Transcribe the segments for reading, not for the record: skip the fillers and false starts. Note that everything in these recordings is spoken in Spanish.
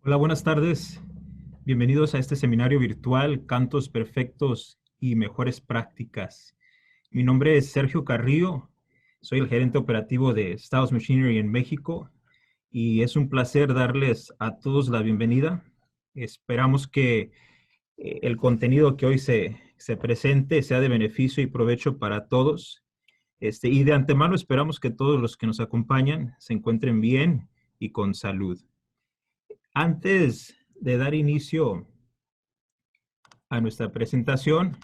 Hola, buenas tardes. Bienvenidos a este seminario virtual, Cantos Perfectos y Mejores Prácticas. Mi nombre es Sergio Carrillo, soy el gerente operativo de Styles Machinery en México y es un placer darles a todos la bienvenida. Esperamos que el contenido que hoy se presente sea de beneficio y provecho para todos. Y de antemano esperamos que todos los que nos acompañan se encuentren bien y con salud. Antes de dar inicio a nuestra presentación,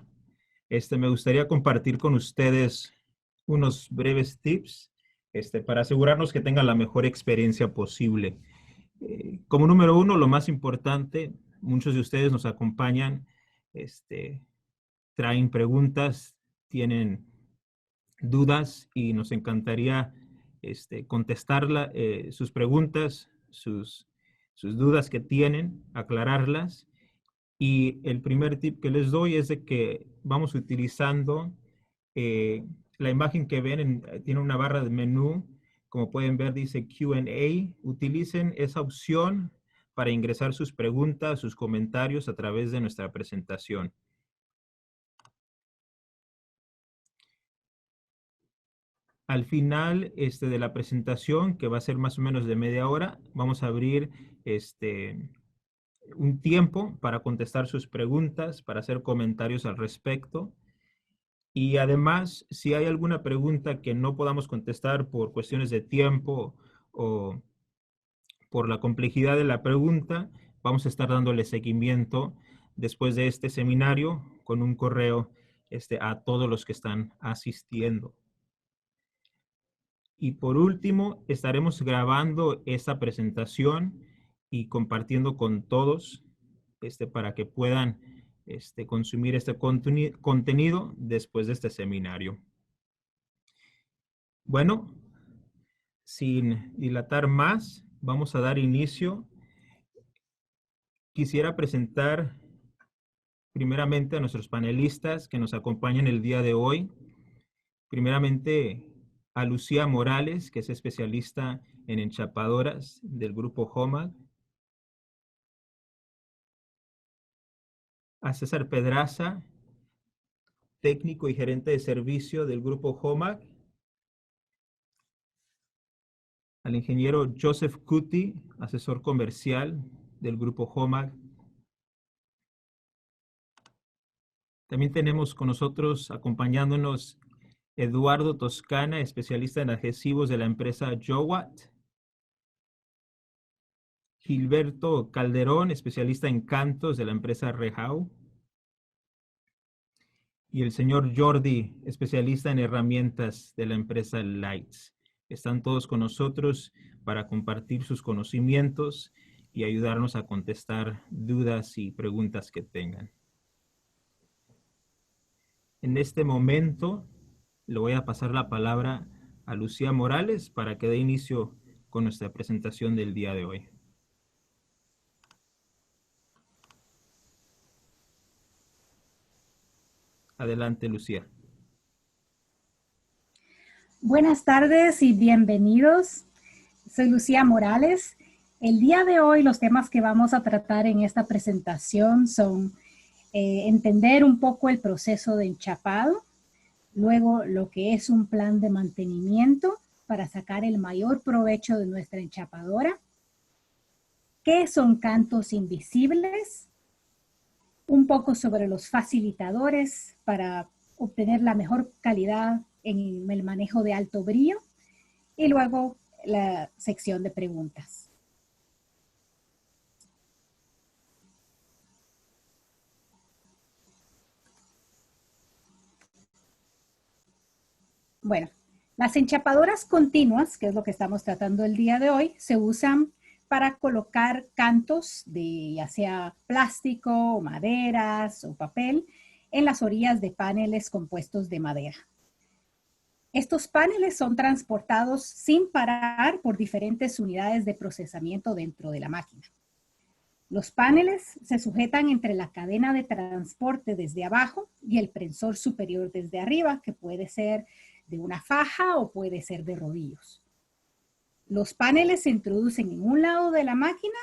me gustaría compartir con ustedes unos breves tips para asegurarnos que tengan la mejor experiencia posible. Como número uno, lo más importante, muchos de ustedes nos acompañan, traen preguntas, tienen dudas y nos encantaría contestar sus preguntas, sus dudas que tienen, aclararlas. Y el primer tip que les doy es de que vamos utilizando la imagen que ven, tiene una barra de menú, como pueden ver dice Q&A. Utilicen esa opción para ingresar sus preguntas, sus comentarios a través de nuestra presentación. Al final de la presentación, que va a ser más o menos de media hora, vamos a abrir un tiempo para contestar sus preguntas, para hacer comentarios al respecto. Y además, si hay alguna pregunta que no podamos contestar por cuestiones de tiempo o por la complejidad de la pregunta, vamos a estar dándole seguimiento después de este seminario con un correo a todos los que están asistiendo. Y por último, estaremos grabando esta presentación y compartiendo con todos para que puedan consumir este contenido después de este seminario. Bueno, sin dilatar más, vamos a dar inicio. Quisiera presentar primeramente a nuestros panelistas que nos acompañan el día de hoy. Primeramente a Lucía Morales, que es especialista en enchapadoras del grupo HOMAG. A César Pedraza, técnico y gerente de servicio del grupo HOMAG. Al ingeniero Joseph Cuti, asesor comercial del grupo HOMAG. También tenemos con nosotros, acompañándonos, Eduardo Toscana, especialista en adhesivos de la empresa Jowat. Gilberto Calderón, especialista en cantos de la empresa Rehau. Y el señor Jordi, especialista en herramientas de la empresa Lights. Están todos con nosotros para compartir sus conocimientos y ayudarnos a contestar dudas y preguntas que tengan. En este momento le voy a pasar la palabra a Lucía Morales para que dé inicio con nuestra presentación del día de hoy. Adelante, Lucía. Buenas tardes y bienvenidos. Soy Lucía Morales. El día de hoy los temas que vamos a tratar en esta presentación son entender un poco el proceso de enchapado, luego lo que es un plan de mantenimiento para sacar el mayor provecho de nuestra enchapadora, qué son cantos invisibles, un poco sobre los facilitadores para obtener la mejor calidad en el manejo de alto brillo y luego la sección de preguntas. Bueno, las enchapadoras continuas, que es lo que estamos tratando el día de hoy, se usan para colocar cantos de ya sea plástico, maderas o papel en las orillas de paneles compuestos de madera. Estos paneles son transportados sin parar por diferentes unidades de procesamiento dentro de la máquina. Los paneles se sujetan entre la cadena de transporte desde abajo y el prensor superior desde arriba, que puede ser de una faja o puede ser de rodillos. Los paneles se introducen en un lado de la máquina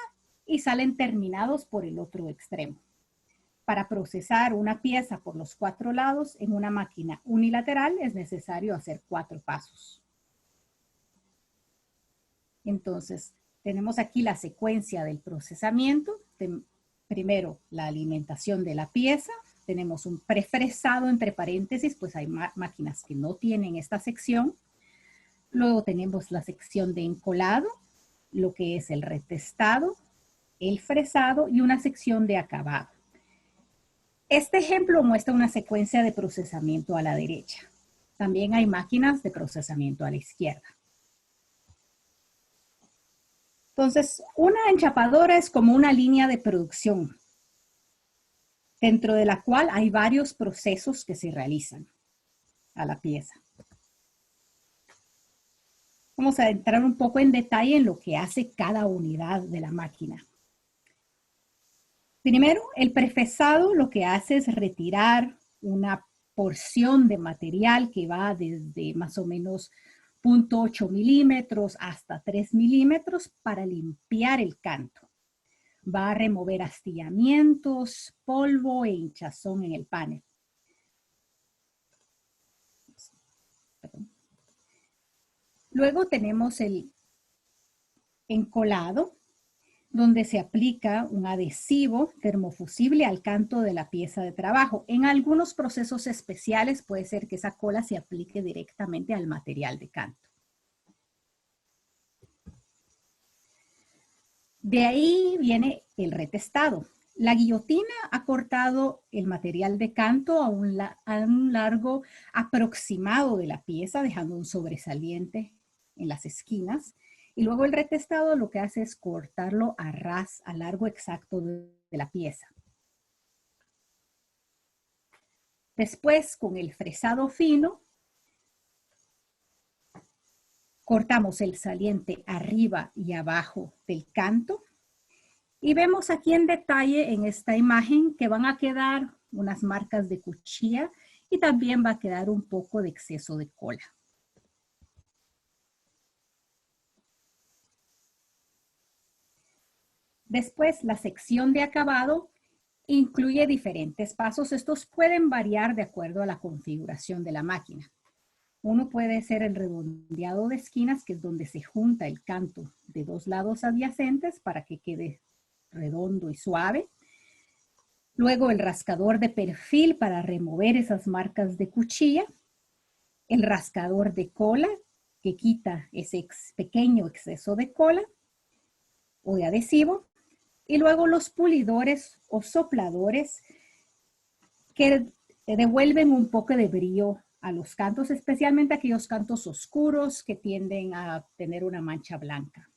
y salen terminados por el otro extremo. Para procesar una pieza por los 4 lados en una máquina unilateral es necesario hacer 4 pasos. Entonces, tenemos aquí la secuencia del procesamiento. Primero, la alimentación de la pieza. Tenemos un prefresado entre paréntesis, pues hay máquinas que no tienen esta sección. Luego tenemos la sección de encolado, lo que es el retestado, el fresado y una sección de acabado. Este ejemplo muestra una secuencia de procesamiento a la derecha. También hay máquinas de procesamiento a la izquierda. Entonces, una enchapadora es como una línea de producción, dentro de la cual hay varios procesos que se realizan a la pieza. Vamos a entrar un poco en detalle en lo que hace cada unidad de la máquina. Primero, el prefresado lo que hace es retirar una porción de material que va desde más o menos 0.8 milímetros hasta 3 milímetros para limpiar el canto. Va a remover astillamientos, polvo e hinchazón en el panel. Luego tenemos el encolado, donde se aplica un adhesivo termofusible al canto de la pieza de trabajo. En algunos procesos especiales puede ser que esa cola se aplique directamente al material de canto. De ahí viene el retestado. La guillotina ha cortado el material de canto a un largo aproximado de la pieza, dejando un sobresaliente en las esquinas. Y luego el retestado lo que hace es cortarlo a ras, a largo exacto de la pieza. Después, con el fresado fino, cortamos el saliente arriba y abajo del canto. Y vemos aquí en detalle en esta imagen que van a quedar unas marcas de cuchilla y también va a quedar un poco de exceso de cola. Después, la sección de acabado incluye diferentes pasos. Estos pueden variar de acuerdo a la configuración de la máquina. Uno puede ser el redondeado de esquinas, que es donde se junta el canto de 2 lados adyacentes para que quede redondo y suave. Luego el rascador de perfil para remover esas marcas de cuchilla. El rascador de cola, que quita ese pequeño exceso de cola o de adhesivo. Y luego los pulidores o sopladores que devuelven un poco de brillo a los cantos, especialmente aquellos cantos oscuros que tienden a tener una mancha blanca.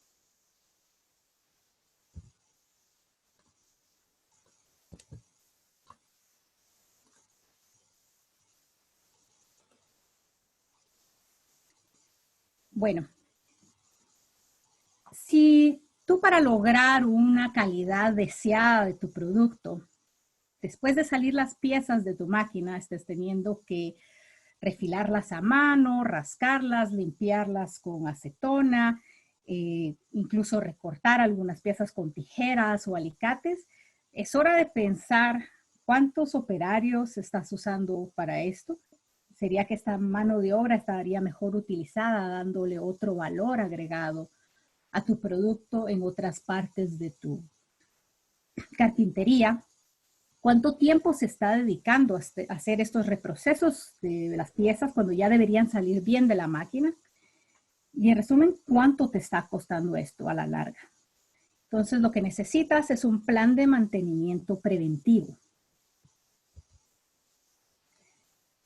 Bueno, si tú para lograr una calidad deseada de tu producto, después de salir las piezas de tu máquina, estés teniendo que refilarlas a mano, rascarlas, limpiarlas con acetona, incluso recortar algunas piezas con tijeras o alicates, es hora de pensar cuántos operarios estás usando para esto. Sería que esta mano de obra estaría mejor utilizada, dándole otro valor agregado a tu producto en otras partes de tu carpintería. ¿Cuánto tiempo se está dedicando a hacer estos reprocesos de las piezas cuando ya deberían salir bien de la máquina? Y en resumen, ¿cuánto te está costando esto a la larga? Entonces, lo que necesitas es un plan de mantenimiento preventivo.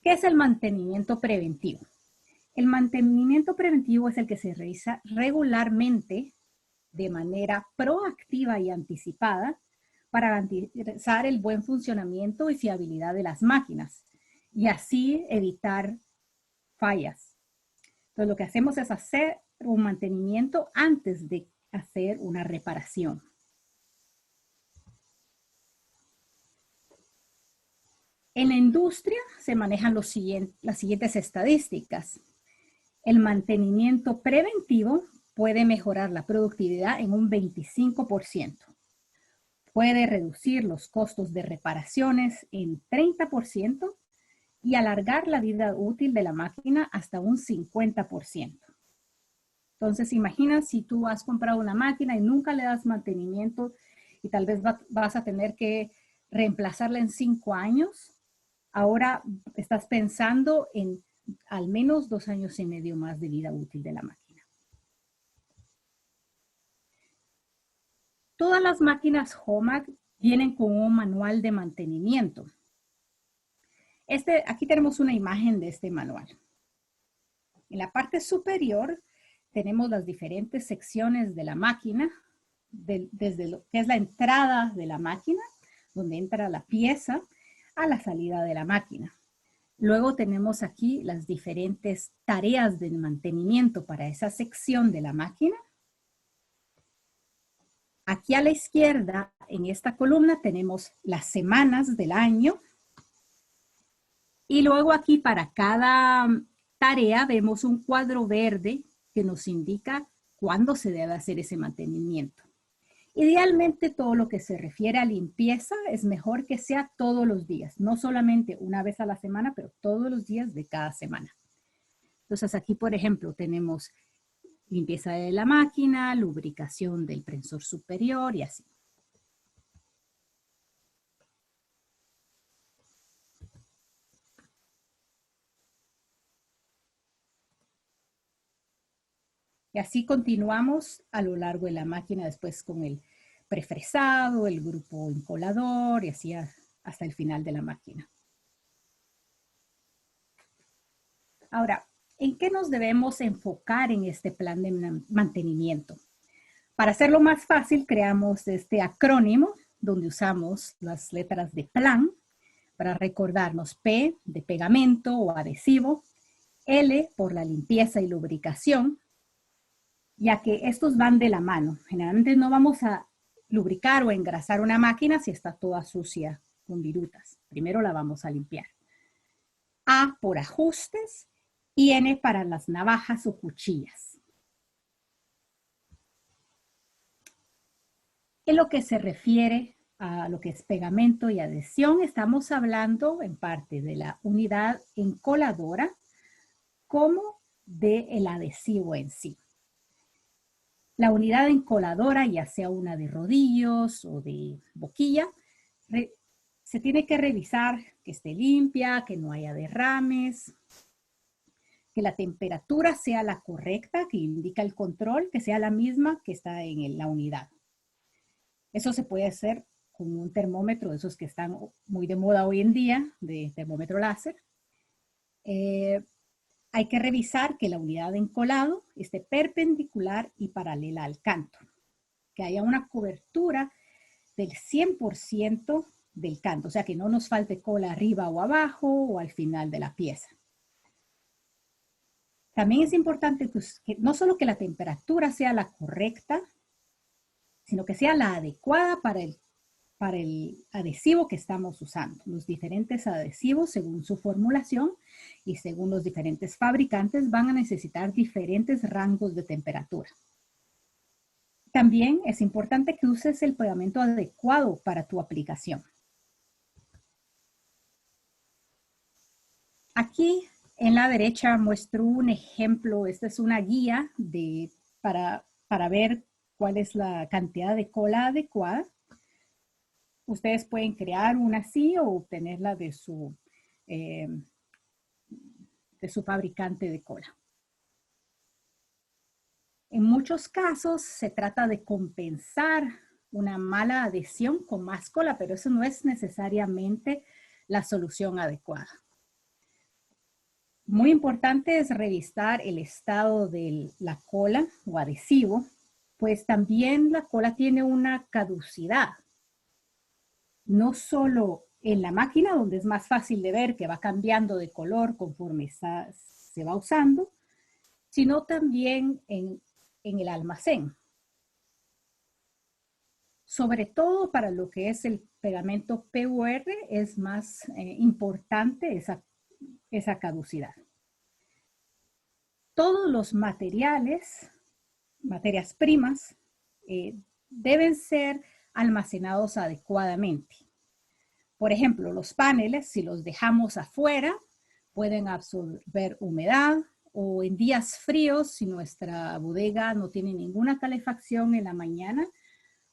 ¿Qué es el mantenimiento preventivo? El mantenimiento preventivo es el que se realiza regularmente de manera proactiva y anticipada para garantizar el buen funcionamiento y fiabilidad de las máquinas y así evitar fallas. Entonces, lo que hacemos es hacer un mantenimiento antes de hacer una reparación. En la industria se manejan las siguientes estadísticas. El mantenimiento preventivo puede mejorar la productividad en un 25%. puede reducir los costos de reparaciones en 30% y alargar la vida útil de la máquina hasta un 50%. Entonces, imagina si tú has comprado una máquina y nunca le das mantenimiento y tal vez vas a tener que reemplazarla en 5 años. Ahora estás pensando en al menos 2 años y medio más de vida útil de la máquina. Todas las máquinas HOMAG vienen con un manual de mantenimiento. Aquí tenemos una imagen de este manual. En la parte superior tenemos las diferentes secciones de la máquina, desde lo que es la entrada de la máquina, donde entra la pieza, a la salida de la máquina. Luego tenemos aquí las diferentes tareas de mantenimiento para esa sección de la máquina. Aquí a la izquierda, en esta columna, tenemos las semanas del año. Y luego aquí para cada tarea vemos un cuadro verde que nos indica cuándo se debe hacer ese mantenimiento. Idealmente todo lo que se refiere a limpieza es mejor que sea todos los días, no solamente una vez a la semana, pero todos los días de cada semana. Entonces aquí, por ejemplo, tenemos limpieza de la máquina, lubricación del prensor superior y así. Y así continuamos a lo largo de la máquina después con el prefresado, el grupo encolador y así hasta el final de la máquina. Ahora, ¿en qué nos debemos enfocar en este plan de mantenimiento? Para hacerlo más fácil, creamos este acrónimo donde usamos las letras de plan para recordarnos: P de pegamento o adhesivo, L por la limpieza y lubricación, ya que estos van de la mano. Generalmente no vamos a lubricar o engrasar una máquina si está toda sucia con virutas. Primero la vamos a limpiar. A por ajustes y N para las navajas o cuchillas. En lo que se refiere a lo que es pegamento y adhesión, estamos hablando en parte de la unidad encoladora como del adhesivo en sí. La unidad encoladora, ya sea una de rodillos o de boquilla, se tiene que revisar que esté limpia, que no haya derrames, que la temperatura sea la correcta, que indica el control, que sea la misma que está en la unidad. Eso se puede hacer con un termómetro, esos que están muy de moda hoy en día, de termómetro láser. Hay que revisar que la unidad de encolado esté perpendicular y paralela al canto, que haya una cobertura del 100% del canto, o sea que no nos falte cola arriba o abajo o al final de la pieza. También es importante que no solo que la temperatura sea la correcta, sino que sea la adecuada para el adhesivo que estamos usando. Los diferentes adhesivos, según su formulación y según los diferentes fabricantes, van a necesitar diferentes rangos de temperatura. También es importante que uses el pegamento adecuado para tu aplicación. Aquí en la derecha muestro un ejemplo. Esta es una guía para ver cuál es la cantidad de cola adecuada. Ustedes pueden crear una así o obtenerla de su fabricante de cola. En muchos casos se trata de compensar una mala adhesión con más cola, pero eso no es necesariamente la solución adecuada. Muy importante es revisar el estado de la cola o adhesivo, pues también la cola tiene una caducidad. No solo en la máquina, donde es más fácil de ver que va cambiando de color conforme se va usando, sino también en el almacén. Sobre todo para lo que es el pegamento PUR es más importante esa caducidad. Todos los materias primas, deben ser almacenados adecuadamente. Por ejemplo, los paneles, si los dejamos afuera, pueden absorber humedad, o en días fríos, si nuestra bodega no tiene ninguna calefacción en la mañana,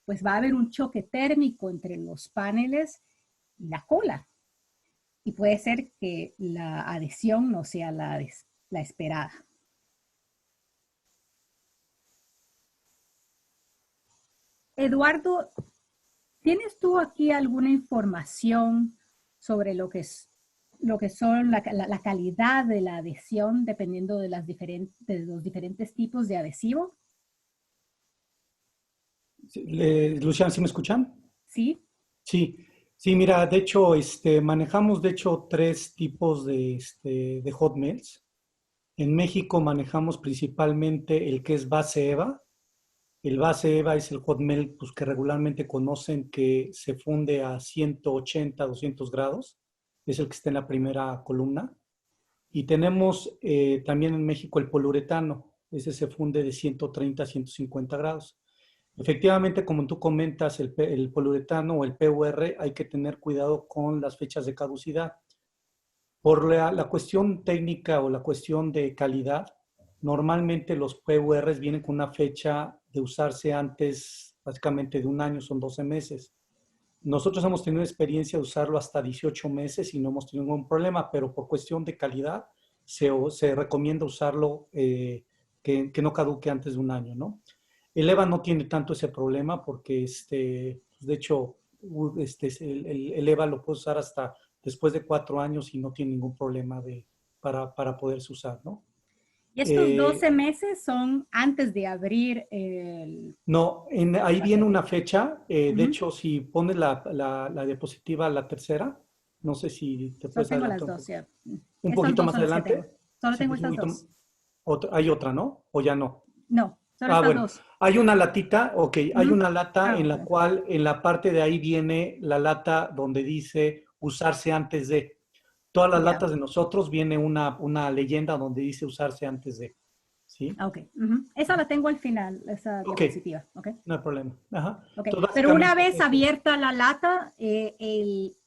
pues va a haber un choque térmico entre los paneles y la cola. Y puede ser que la adhesión no sea la esperada. Eduardo, ¿tienes tú aquí alguna información sobre lo que son la calidad de la adhesión dependiendo de los diferentes tipos de adhesivo? Luciana, ¿sí me escuchan? Sí. Sí, mira, de hecho, manejamos de hecho 3 tipos de hot melts. En México manejamos principalmente el que es base EVA. El base EVA es el hot melt pues, que regularmente conocen que se funde a 180, 200 grados. Es el que está en la primera columna. Y tenemos también en México el poliuretano. Ese se funde de 130 a 150 grados. Efectivamente, como tú comentas, el poliuretano o el PUR hay que tener cuidado con las fechas de caducidad. Por la cuestión técnica o la cuestión de calidad, normalmente los PURs vienen con una fecha de usarse antes, básicamente de un año, son 12 meses. Nosotros hemos tenido experiencia de usarlo hasta 18 meses y no hemos tenido ningún problema, pero por cuestión de calidad se recomienda usarlo que no caduque antes de un año, ¿no? El EVA no tiene tanto ese problema porque, de hecho, el EVA lo puedes usar hasta después de 4 años y no tiene ningún problema para poderse usar, ¿no? ¿Y estos 12 meses son antes de abrir el...? No, ahí viene una fecha. De hecho, si pones la diapositiva, la tercera, no sé si te puedes Solo tengo adelantar las dos, ya. un Estas poquito dos más son las que adelante. tengo. Solo Sí, tengo pues un estas poquito, dos. hay otra, ¿no? ¿O ya no? No, solo Ah, estas bueno, dos. hay una latita, ok, hay una lata en la Ok. cual en la parte de ahí viene la lata donde dice usarse antes de. Todas las Ya. latas de nosotros viene una leyenda donde dice usarse antes de, ¿sí? Ok. Esa la tengo al final, esa Ok, diapositiva. Ok. no hay problema. Ajá. Ok. Entonces, Pero una básicamente, vez abierta la lata, el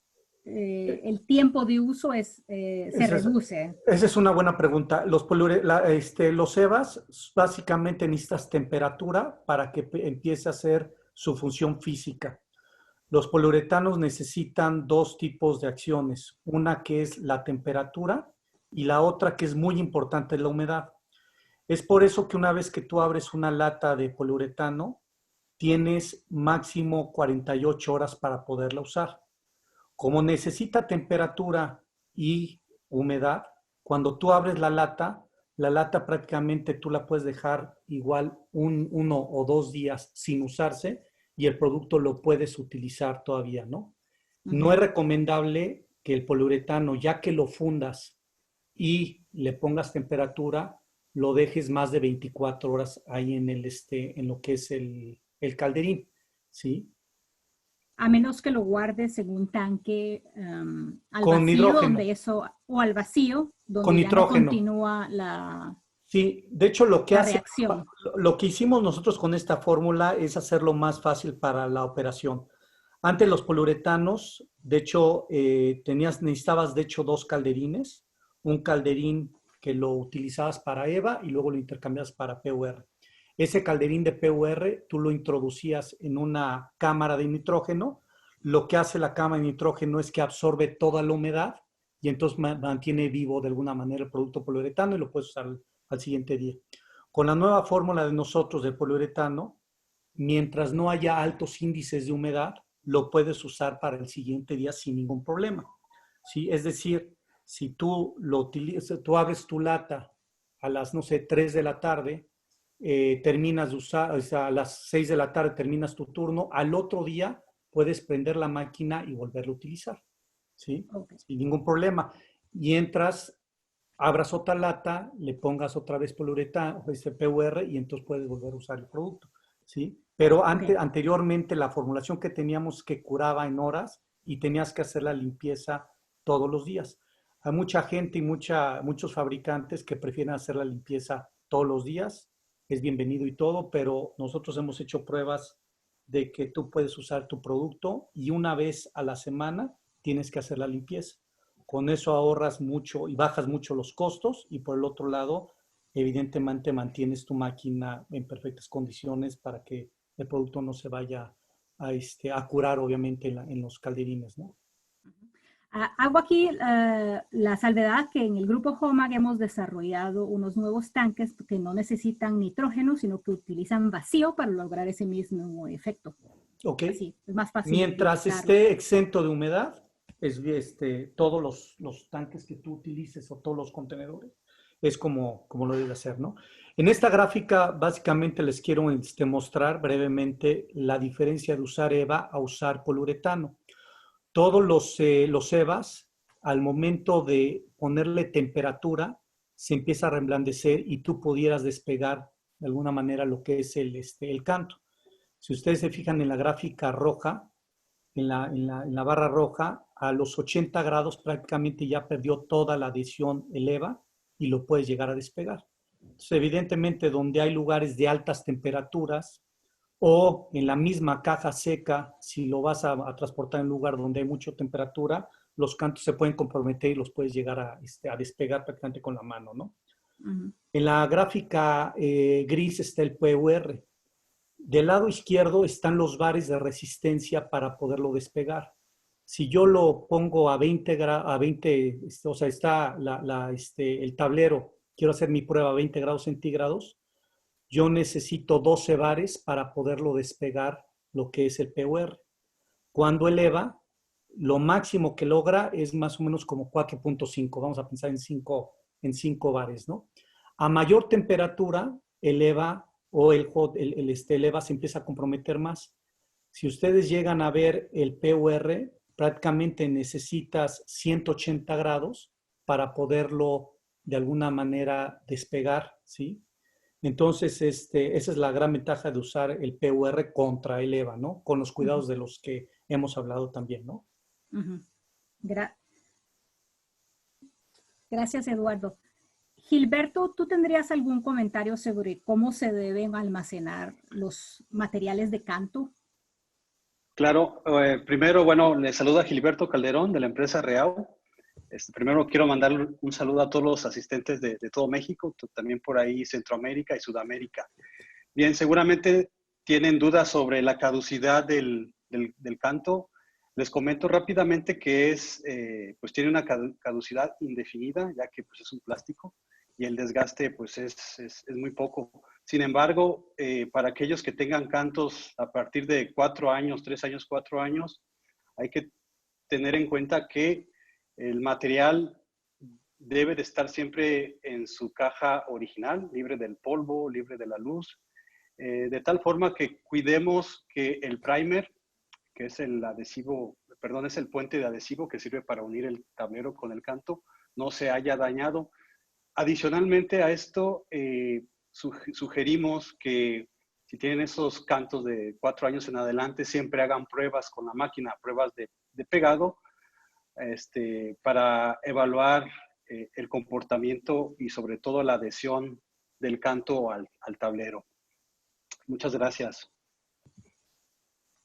tiempo de uso se esa es, reduce. esa es una buena pregunta. Los EVAs, básicamente necesitas temperatura para que empiece a hacer su función física. Los poliuretanos necesitan 2 tipos de acciones. Una que es la temperatura y la otra que es muy importante, la humedad. Es por eso que una vez que tú abres una lata de poliuretano, tienes máximo 48 horas para poderla usar. Como necesita temperatura y humedad, cuando tú abres la lata prácticamente tú la puedes dejar igual 1 o 2 días sin usarse y el producto lo puedes utilizar todavía, ¿no? No es recomendable que el poliuretano, ya que lo fundas y le pongas temperatura, lo dejes más de 24 horas ahí en lo que es el calderín, ¿sí? A menos que lo guardes en un tanque al Con vacío, hidrógeno, o al vacío, con donde ya no nitrógeno. continúa la Sí, de hecho reacción. lo que hicimos nosotros con esta fórmula es hacerlo más fácil para la operación. Antes los poliuretanos, de hecho, necesitabas de hecho 2 calderines, un calderín que lo utilizabas para EVA y luego lo intercambiabas para PUR. Ese calderín de PUR tú lo introducías en una cámara de nitrógeno. Lo que hace la cámara de nitrógeno es que absorbe toda la humedad y entonces mantiene vivo de alguna manera el producto poliuretano y lo puedes usar al siguiente día. Con la nueva fórmula de nosotros del poliuretano, mientras no haya altos índices de humedad, lo puedes usar para el siguiente día sin ningún problema. ¿Sí? Es decir, si tú tú abres tu lata a las, no sé, 3 de la tarde, terminas de usar, o sea, a las 6 de la tarde terminas tu turno, al otro día puedes prender la máquina y volverla a utilizar, ¿sí? Okay. Sin ningún problema. Y entras, abras otra lata, le pongas otra vez poliuretano, PUR, y entonces puedes volver a usar el producto, ¿sí? Pero anteriormente la formulación que teníamos que curaba en horas y tenías que hacer la limpieza todos los días. Hay mucha gente y muchos fabricantes que prefieren hacer la limpieza todos los días, es bienvenido y todo, pero nosotros hemos hecho pruebas de que tú puedes usar tu producto y una vez a la semana tienes que hacer la limpieza. Con eso ahorras mucho y bajas mucho los costos y por el otro lado, evidentemente mantienes tu máquina en perfectas condiciones para que el producto no se vaya a curar obviamente en los calderines, ¿no? Hago aquí la salvedad que en el grupo HOMAG hemos desarrollado unos nuevos tanques que no necesitan nitrógeno, sino que utilizan vacío para lograr ese mismo efecto. Ok. Así, es más fácil. Mientras esté exento de humedad, todos los tanques que tú utilices o todos los contenedores, es como lo debe hacer, ¿no? En esta gráfica, básicamente les quiero mostrar brevemente la diferencia de usar EVA a usar poliuretano. Todos los EVAs, al momento de ponerle temperatura, se empieza a reblandecer y tú pudieras despegar de alguna manera lo que es el canto. Si ustedes se fijan en la gráfica roja, en la barra roja, a los 80 grados prácticamente ya perdió toda la adhesión el EVA y lo puedes llegar a despegar. Entonces, evidentemente, donde hay lugares de altas temperaturas o en la misma caja seca, si lo vas a transportar en un lugar donde hay mucha temperatura, los cantos se pueden comprometer y los puedes llegar a despegar prácticamente con la mano, ¿no? Uh-huh. En la gráfica gris está el PUR. Del lado izquierdo están los bares de resistencia para poderlo despegar. Si yo lo pongo a 20 grados, o sea, está el tablero, quiero hacer mi prueba a 20 grados centígrados, yo necesito 12 bares para poderlo despegar lo que es el PUR. Cuando eleva, lo máximo que logra es más o menos como 4.5, vamos a pensar en 5 bares, ¿no? A mayor temperatura, eleva o el EVA se empieza a comprometer más. Si ustedes llegan a ver el PUR, prácticamente necesitas 180 grados para poderlo de alguna manera despegar, ¿sí? Entonces, esa es la gran ventaja de usar el PUR contra el EVA, ¿no? Con los cuidados de los que hemos hablado también, ¿no? Uh-huh. Gracias, Eduardo. Gilberto, ¿tú tendrías algún comentario sobre cómo se deben almacenar los materiales de canto? Claro, primero, bueno, le saluda Gilberto Calderón de la empresa Reau. Primero quiero mandar un saludo a todos los asistentes de todo México, también por ahí Centroamérica y Sudamérica. Bien, seguramente tienen dudas sobre la caducidad del canto. Les comento rápidamente que pues tiene una caducidad indefinida, ya que pues, es un plástico y el desgaste pues es muy poco. Sin embargo, para aquellos que tengan cantos a partir de 4 años, 3 años, 4 años, hay que tener en cuenta que el material debe de estar siempre en su caja original, libre del polvo, libre de la luz, de tal forma que cuidemos que el primer, que es el adhesivo, perdón, es el puente de adhesivo que sirve para unir el tablero con el canto, no se haya dañado. Adicionalmente a esto, sugerimos que si tienen esos cantos de 4 años en adelante, siempre hagan pruebas con la máquina, pruebas de pegado, para evaluar el comportamiento y sobre todo la adhesión del canto al tablero. Muchas gracias.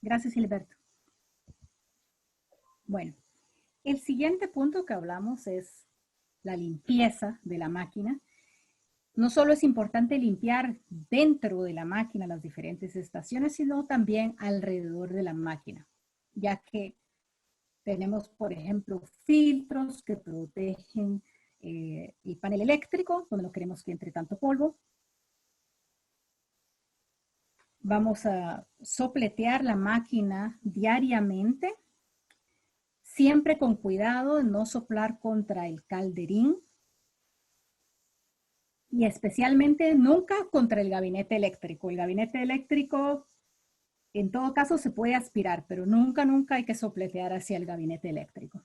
Gracias, Gilberto. Bueno, el siguiente punto que hablamos es la limpieza de la máquina. No solo es importante limpiar dentro de la máquina las diferentes estaciones, sino también alrededor de la máquina, ya que tenemos, por ejemplo, filtros que protegen el panel eléctrico, donde no queremos que entre tanto polvo. Vamos a sopletear la máquina diariamente, siempre con cuidado de no soplar contra el calderín y especialmente nunca contra el gabinete eléctrico. El gabinete eléctrico, en todo caso, se puede aspirar, pero nunca hay que sopletear hacia el gabinete eléctrico.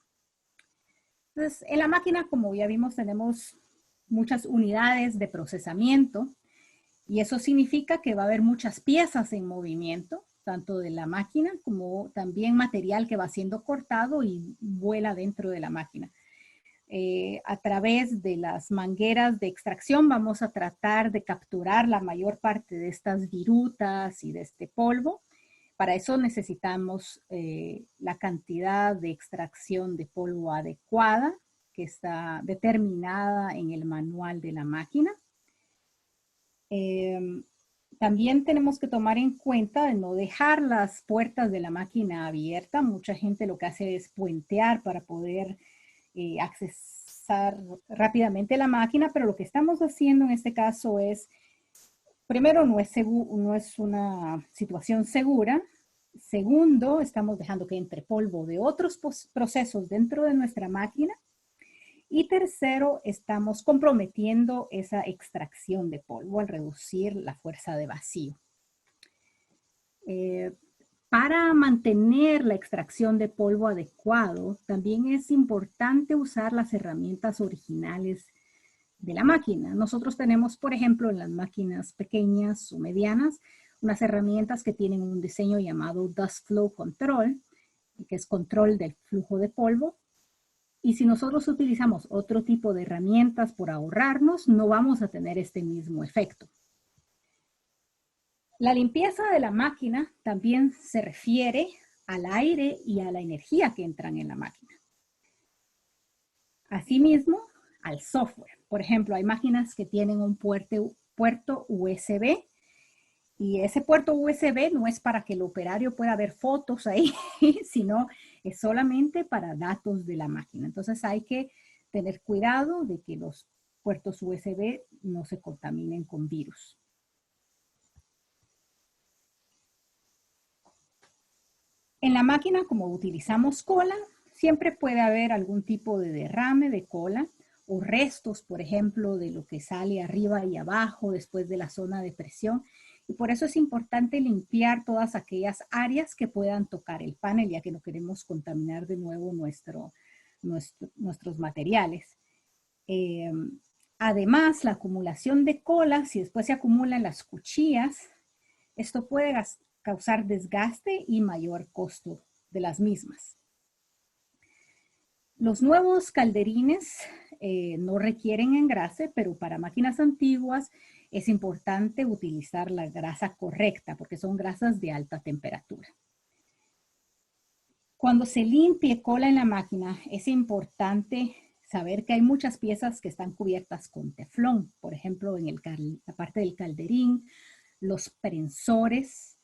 Entonces, en la máquina, como ya vimos, tenemos muchas unidades de procesamiento y eso significa que va a haber muchas piezas en movimiento, tanto de la máquina como también material que va siendo cortado y vuela dentro de la máquina. A través de las mangueras de extracción vamos a tratar de capturar la mayor parte de estas virutas y de este polvo, Para eso necesitamos la cantidad de extracción de polvo adecuada que está determinada en el manual de la máquina. También tenemos que tomar en cuenta de no dejar las puertas de la máquina abiertas. Mucha gente lo que hace es puentear para poder accesar rápidamente la máquina, pero lo que estamos haciendo en este caso es, primero, no es una situación segura. Segundo, estamos dejando que entre polvo de otros procesos dentro de nuestra máquina. Y tercero, estamos comprometiendo esa extracción de polvo al reducir la fuerza de vacío. Para mantener la extracción de polvo adecuado, también es importante usar las herramientas originales de la máquina. Nosotros tenemos, por ejemplo, en las máquinas pequeñas o medianas, unas herramientas que tienen un diseño llamado Dust Flow Control, que es control del flujo de polvo. Y si nosotros utilizamos otro tipo de herramientas por ahorrarnos, no vamos a tener este mismo efecto. La limpieza de la máquina también se refiere al aire y a la energía que entran en la máquina. Asimismo, al software. Por ejemplo, hay máquinas que tienen un puerto USB. Y ese puerto USB no es para que el operario pueda ver fotos ahí, sino es solamente para datos de la máquina. Entonces hay que tener cuidado de que los puertos USB no se contaminen con virus. En la máquina, como utilizamos cola, siempre puede haber algún tipo de derrame de cola o restos, por ejemplo, de lo que sale arriba y abajo después de la zona de presión. Y por eso es importante limpiar todas aquellas áreas que puedan tocar el panel, ya que no queremos contaminar de nuevo nuestros materiales. Además, la acumulación de cola, si después se acumulan las cuchillas, esto puede causar desgaste y mayor costo de las mismas. Los nuevos calderines no requieren engrase, pero para máquinas antiguas es importante utilizar la grasa correcta porque son grasas de alta temperatura. Cuando se limpie cola en la máquina, es importante saber que hay muchas piezas que están cubiertas con teflón. Por ejemplo, en la parte del calderín, los prensores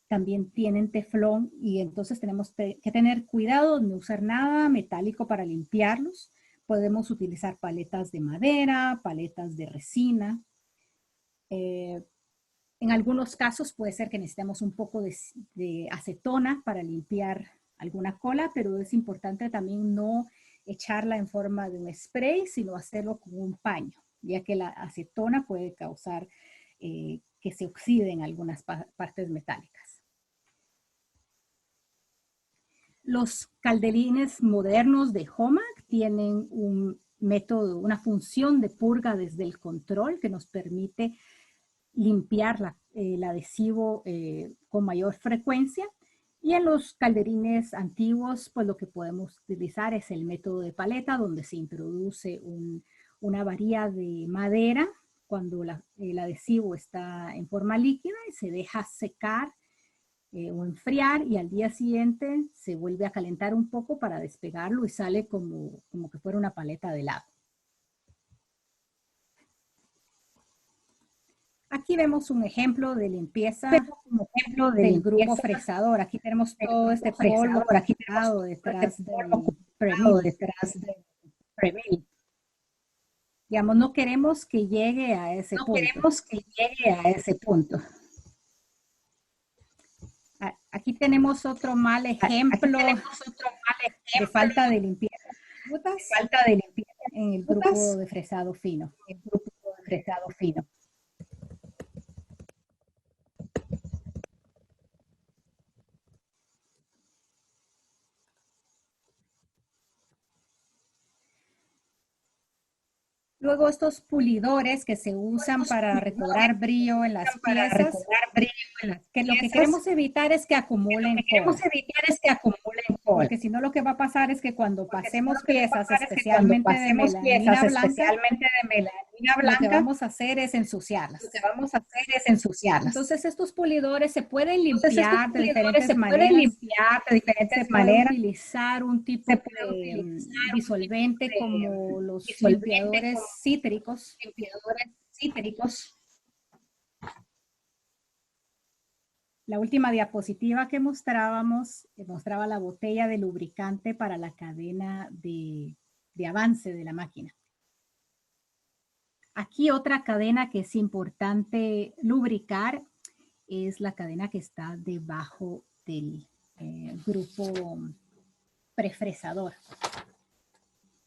también tienen teflón y entonces tenemos que tener cuidado de no usar nada metálico para limpiarlos. Podemos utilizar paletas de madera, paletas de resina. En algunos casos puede ser que necesitemos un poco de acetona para limpiar alguna cola, pero es importante también no echarla en forma de un spray, sino hacerlo con un paño, ya que la acetona puede causar que se oxide en algunas partes metálicas. Los calderines modernos de HOMAG tienen un método, una función de purga desde el control que nos permite limpiar el adhesivo con mayor frecuencia. Y en los calderines antiguos, pues lo que podemos utilizar es el método de paleta, donde se introduce una varilla de madera cuando el adhesivo está en forma líquida y se deja secar o enfriar y al día siguiente se vuelve a calentar un poco para despegarlo y sale como que fuera una paleta de helado. Aquí vemos un ejemplo de limpieza del grupo fresador. Aquí tenemos todo este polvo fresador detrás del Premil. Digamos, no queremos que llegue a ese punto. Aquí tenemos otro mal ejemplo de falta de limpieza en el grupo de fresado fino. Luego estos pulidores que se usan para recobrar brillo en las piezas, que lo que queremos evitar es que acumulen cola. Porque si no lo que va a pasar es que cuando pasemos piezas, especialmente de melanina lo que vamos a hacer es ensuciarlas. Entonces, estos pulidores se pueden limpiar de diferentes maneras. Se puede utilizar un tipo de disolvente como los limpiadores cítricos. La última diapositiva que mostrábamos mostraba la botella de lubricante para la cadena de avance de la máquina. Aquí otra cadena que es importante lubricar es la cadena que está debajo del grupo prefresador.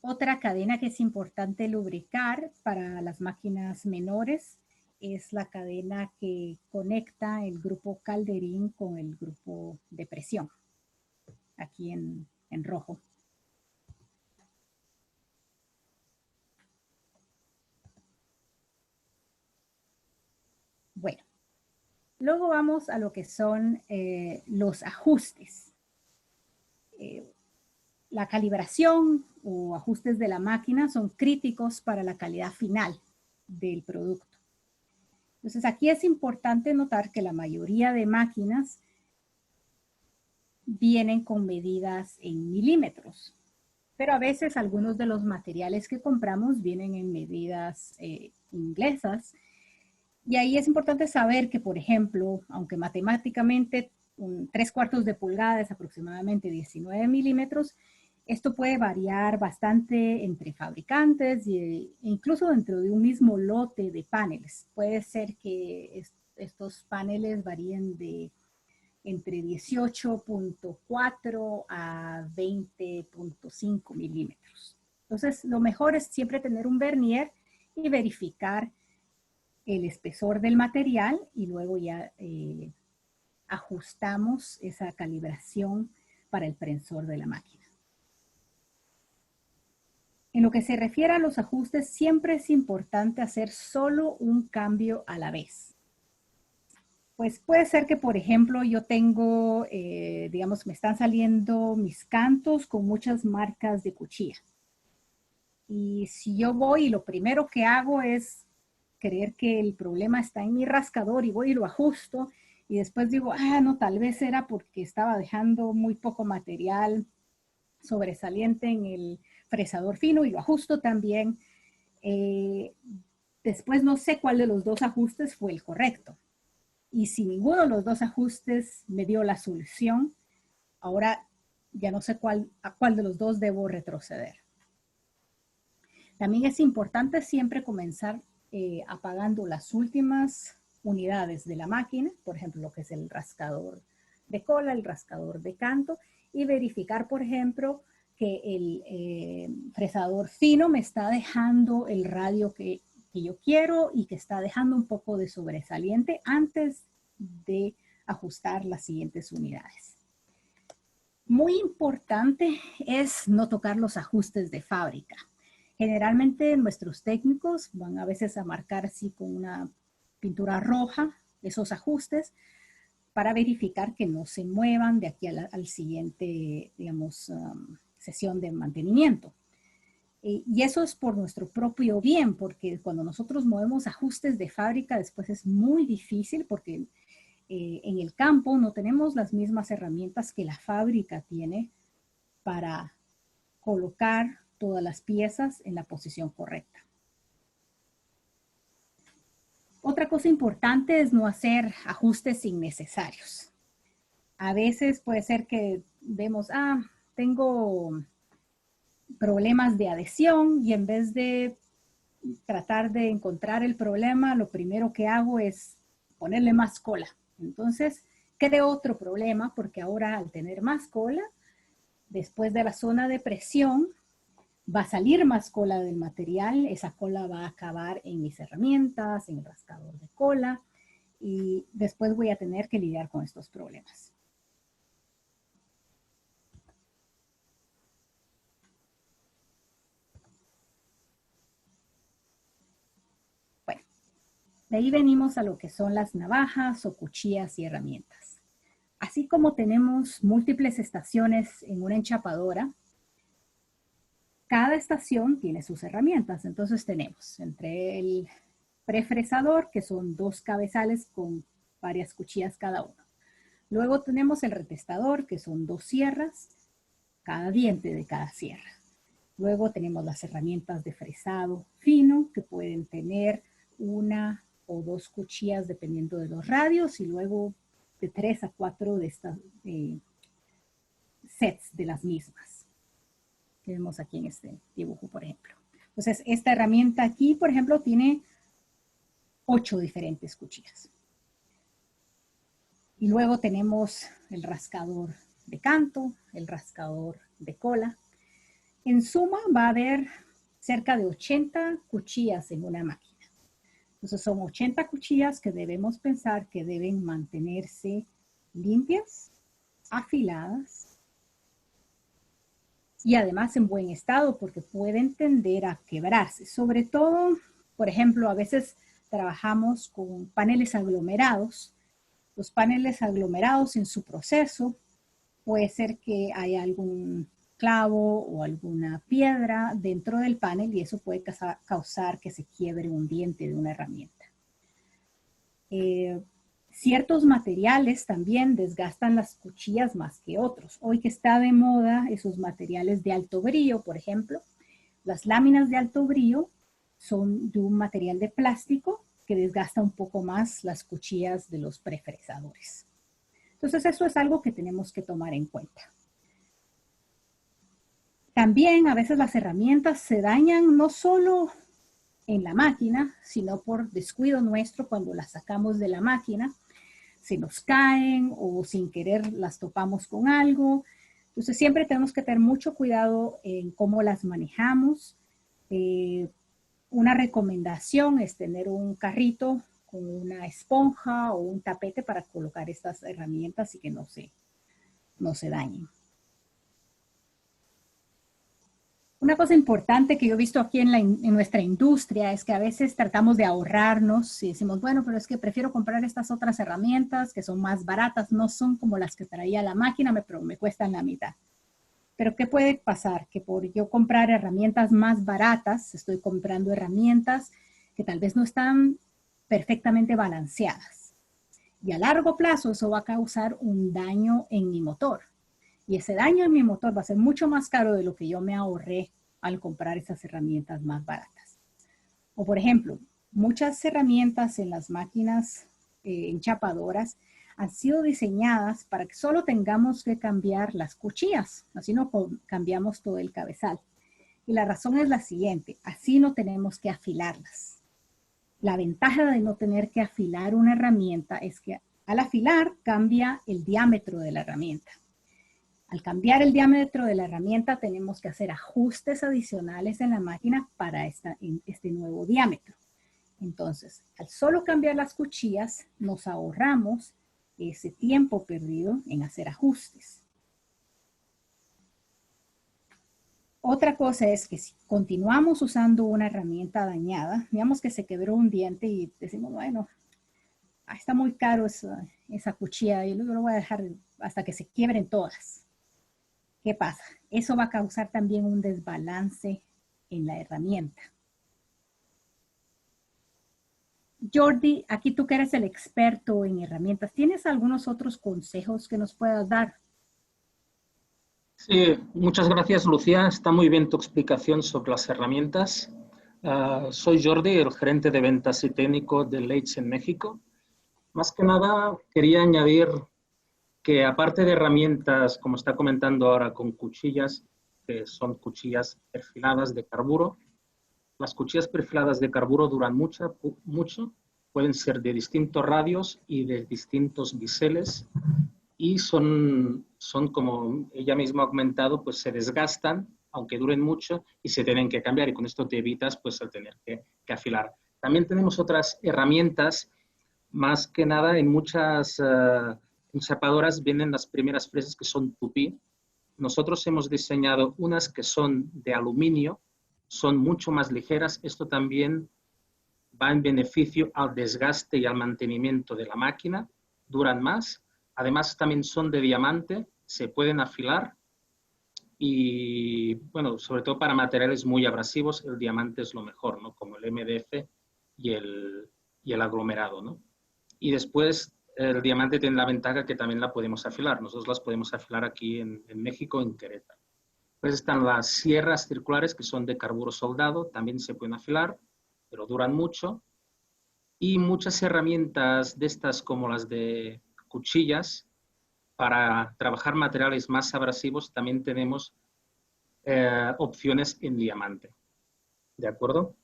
Otra cadena que es importante lubricar para las máquinas menores es la cadena que conecta el grupo calderín con el grupo de presión, aquí en rojo. Bueno, luego vamos a lo que son los ajustes. La calibración o ajustes de la máquina son críticos para la calidad final del producto. Entonces, aquí es importante notar que la mayoría de máquinas vienen con medidas en milímetros, pero a veces algunos de los materiales que compramos vienen en medidas inglesas. Y ahí es importante saber que, por ejemplo, aunque matemáticamente 3/4 de pulgada es aproximadamente 19 milímetros, esto puede variar bastante entre fabricantes e incluso dentro de un mismo lote de paneles. Puede ser que estos paneles varíen de entre 18.4 a 20.5 milímetros. Entonces, lo mejor es siempre tener un vernier y verificar el espesor del material y luego ya ajustamos esa calibración para el prensor de la máquina. En lo que se refiere a los ajustes, siempre es importante hacer solo un cambio a la vez. Pues puede ser que, por ejemplo, yo tengo, digamos, me están saliendo mis cantos con muchas marcas de cuchilla. Y si yo voy y lo primero que hago es creer que el problema está en mi rascador y voy y lo ajusto y después digo, no, tal vez era porque estaba dejando muy poco material sobresaliente en el fresador fino y lo ajusto también. Después no sé cuál de los dos ajustes fue el correcto. Y si ninguno de los dos ajustes me dio la solución, ahora ya no sé a cuál de los dos debo retroceder. También es importante siempre comenzar apagando las últimas unidades de la máquina, por ejemplo, lo que es el rascador de cola, el rascador de canto, y verificar, por ejemplo, que el fresador fino me está dejando el radio que yo quiero y que está dejando un poco de sobresaliente antes de ajustar las siguientes unidades. Muy importante es no tocar los ajustes de fábrica. Generalmente nuestros técnicos van a veces a marcar así con una pintura roja esos ajustes para verificar que no se muevan de aquí al siguiente, digamos, sesión de mantenimiento. Y eso es por nuestro propio bien, porque cuando nosotros movemos ajustes de fábrica después es muy difícil porque en el campo no tenemos las mismas herramientas que la fábrica tiene para colocar todas las piezas en la posición correcta. Otra cosa importante es no hacer ajustes innecesarios. A veces puede ser que vemos, tengo problemas de adhesión y en vez de tratar de encontrar el problema, lo primero que hago es ponerle más cola. Entonces, creo otro problema porque ahora al tener más cola, después de la zona de presión, va a salir más cola del material, esa cola va a acabar en mis herramientas, en el rascador de cola y después voy a tener que lidiar con estos problemas. Bueno, de ahí venimos a lo que son las navajas o cuchillas y herramientas. Así como tenemos múltiples estaciones en una enchapadora, cada estación tiene sus herramientas. Entonces tenemos entre el prefresador, que son 2 cabezales con varias cuchillas cada uno. Luego tenemos el retestador, que son 2 sierras, cada diente de cada sierra. Luego tenemos las herramientas de fresado fino, que pueden tener 1 o 2 cuchillas dependiendo de los radios, y luego de 3 a 4 de estas sets de las mismas que vemos aquí en este dibujo, por ejemplo. Entonces, esta herramienta aquí, por ejemplo, tiene 8 diferentes cuchillas. Y luego tenemos el rascador de canto, el rascador de cola. En suma va a haber cerca de 80 cuchillas en una máquina. Entonces son 80 cuchillas que debemos pensar que deben mantenerse limpias, afiladas y además en buen estado, porque pueden tender a quebrarse. Sobre todo, por ejemplo, a veces trabajamos con paneles aglomerados. Los paneles aglomerados en su proceso puede ser que haya algún clavo o alguna piedra dentro del panel y eso puede causar que se quiebre un diente de una herramienta. Ciertos materiales también desgastan las cuchillas más que otros. Hoy que está de moda esos materiales de alto brillo, por ejemplo, las láminas de alto brillo son de un material de plástico que desgasta un poco más las cuchillas de los prefresadores. Entonces, eso es algo que tenemos que tomar en cuenta. También a veces las herramientas se dañan no solo en la máquina, sino por descuido nuestro cuando las sacamos de la máquina. Se nos caen o sin querer las topamos con algo. Entonces siempre tenemos que tener mucho cuidado en cómo las manejamos. Una recomendación es tener un carrito con una esponja o un tapete para colocar estas herramientas y que no se dañen. Una cosa importante que yo he visto aquí en nuestra industria es que a veces tratamos de ahorrarnos y decimos, bueno, pero es que prefiero comprar estas otras herramientas que son más baratas, no son como las que traía la máquina, pero me cuestan la mitad. Pero ¿qué puede pasar? Que por yo comprar herramientas más baratas, estoy comprando herramientas que tal vez no están perfectamente balanceadas. Y a largo plazo eso va a causar un daño en mi motor. Y ese daño en mi motor va a ser mucho más caro de lo que yo me ahorré al comprar esas herramientas más baratas. O por ejemplo, muchas herramientas en las máquinas enchapadoras han sido diseñadas para que solo tengamos que cambiar las cuchillas, así no cambiamos todo el cabezal. Y la razón es la siguiente, así no tenemos que afilarlas. La ventaja de no tener que afilar una herramienta es que al afilar cambia el diámetro de la herramienta. Al cambiar el diámetro de la herramienta tenemos que hacer ajustes adicionales en la máquina para este nuevo diámetro. Entonces, al solo cambiar las cuchillas, nos ahorramos ese tiempo perdido en hacer ajustes. Otra cosa es que si continuamos usando una herramienta dañada, digamos que se quebró un diente y decimos, bueno, está muy caro esa cuchilla y luego lo voy a dejar hasta que se quiebren todas. ¿Qué pasa? Eso va a causar también un desbalance en la herramienta. Jordi, aquí tú que eres el experto en herramientas, ¿tienes algunos otros consejos que nos puedas dar? Sí, muchas gracias, Lucía. Está muy bien tu explicación sobre las herramientas. Soy Jordi, el gerente de ventas y técnico de Leitz en México. Más que nada, quería añadir que aparte de herramientas, como está comentando ahora, con cuchillas, que son cuchillas perfiladas de carburo, las cuchillas perfiladas de carburo duran mucho, pueden ser de distintos radios y de distintos biseles, y son como ella misma ha comentado, pues se desgastan, aunque duren mucho, y se tienen que cambiar, y con esto te evitas pues el tener que afilar. También tenemos otras herramientas, más que nada en muchas enchapadoras vienen las primeras fresas que son tupí. Nosotros hemos diseñado unas que son de aluminio, son mucho más ligeras. Esto también va en beneficio al desgaste y al mantenimiento de la máquina, duran más. Además también son de diamante, se pueden afilar Y bueno, sobre todo para materiales muy abrasivos, el diamante es lo mejor, ¿no? Como el MDF y el aglomerado, ¿no? Y después el diamante tiene la ventaja que también la podemos afilar. Nosotros las podemos afilar aquí en México, en Querétaro. Pues están las sierras circulares que son de carburo soldado, también se pueden afilar, pero duran mucho. Y muchas herramientas de estas como las de cuchillas, para trabajar materiales más abrasivos también tenemos opciones en diamante. ¿De acuerdo?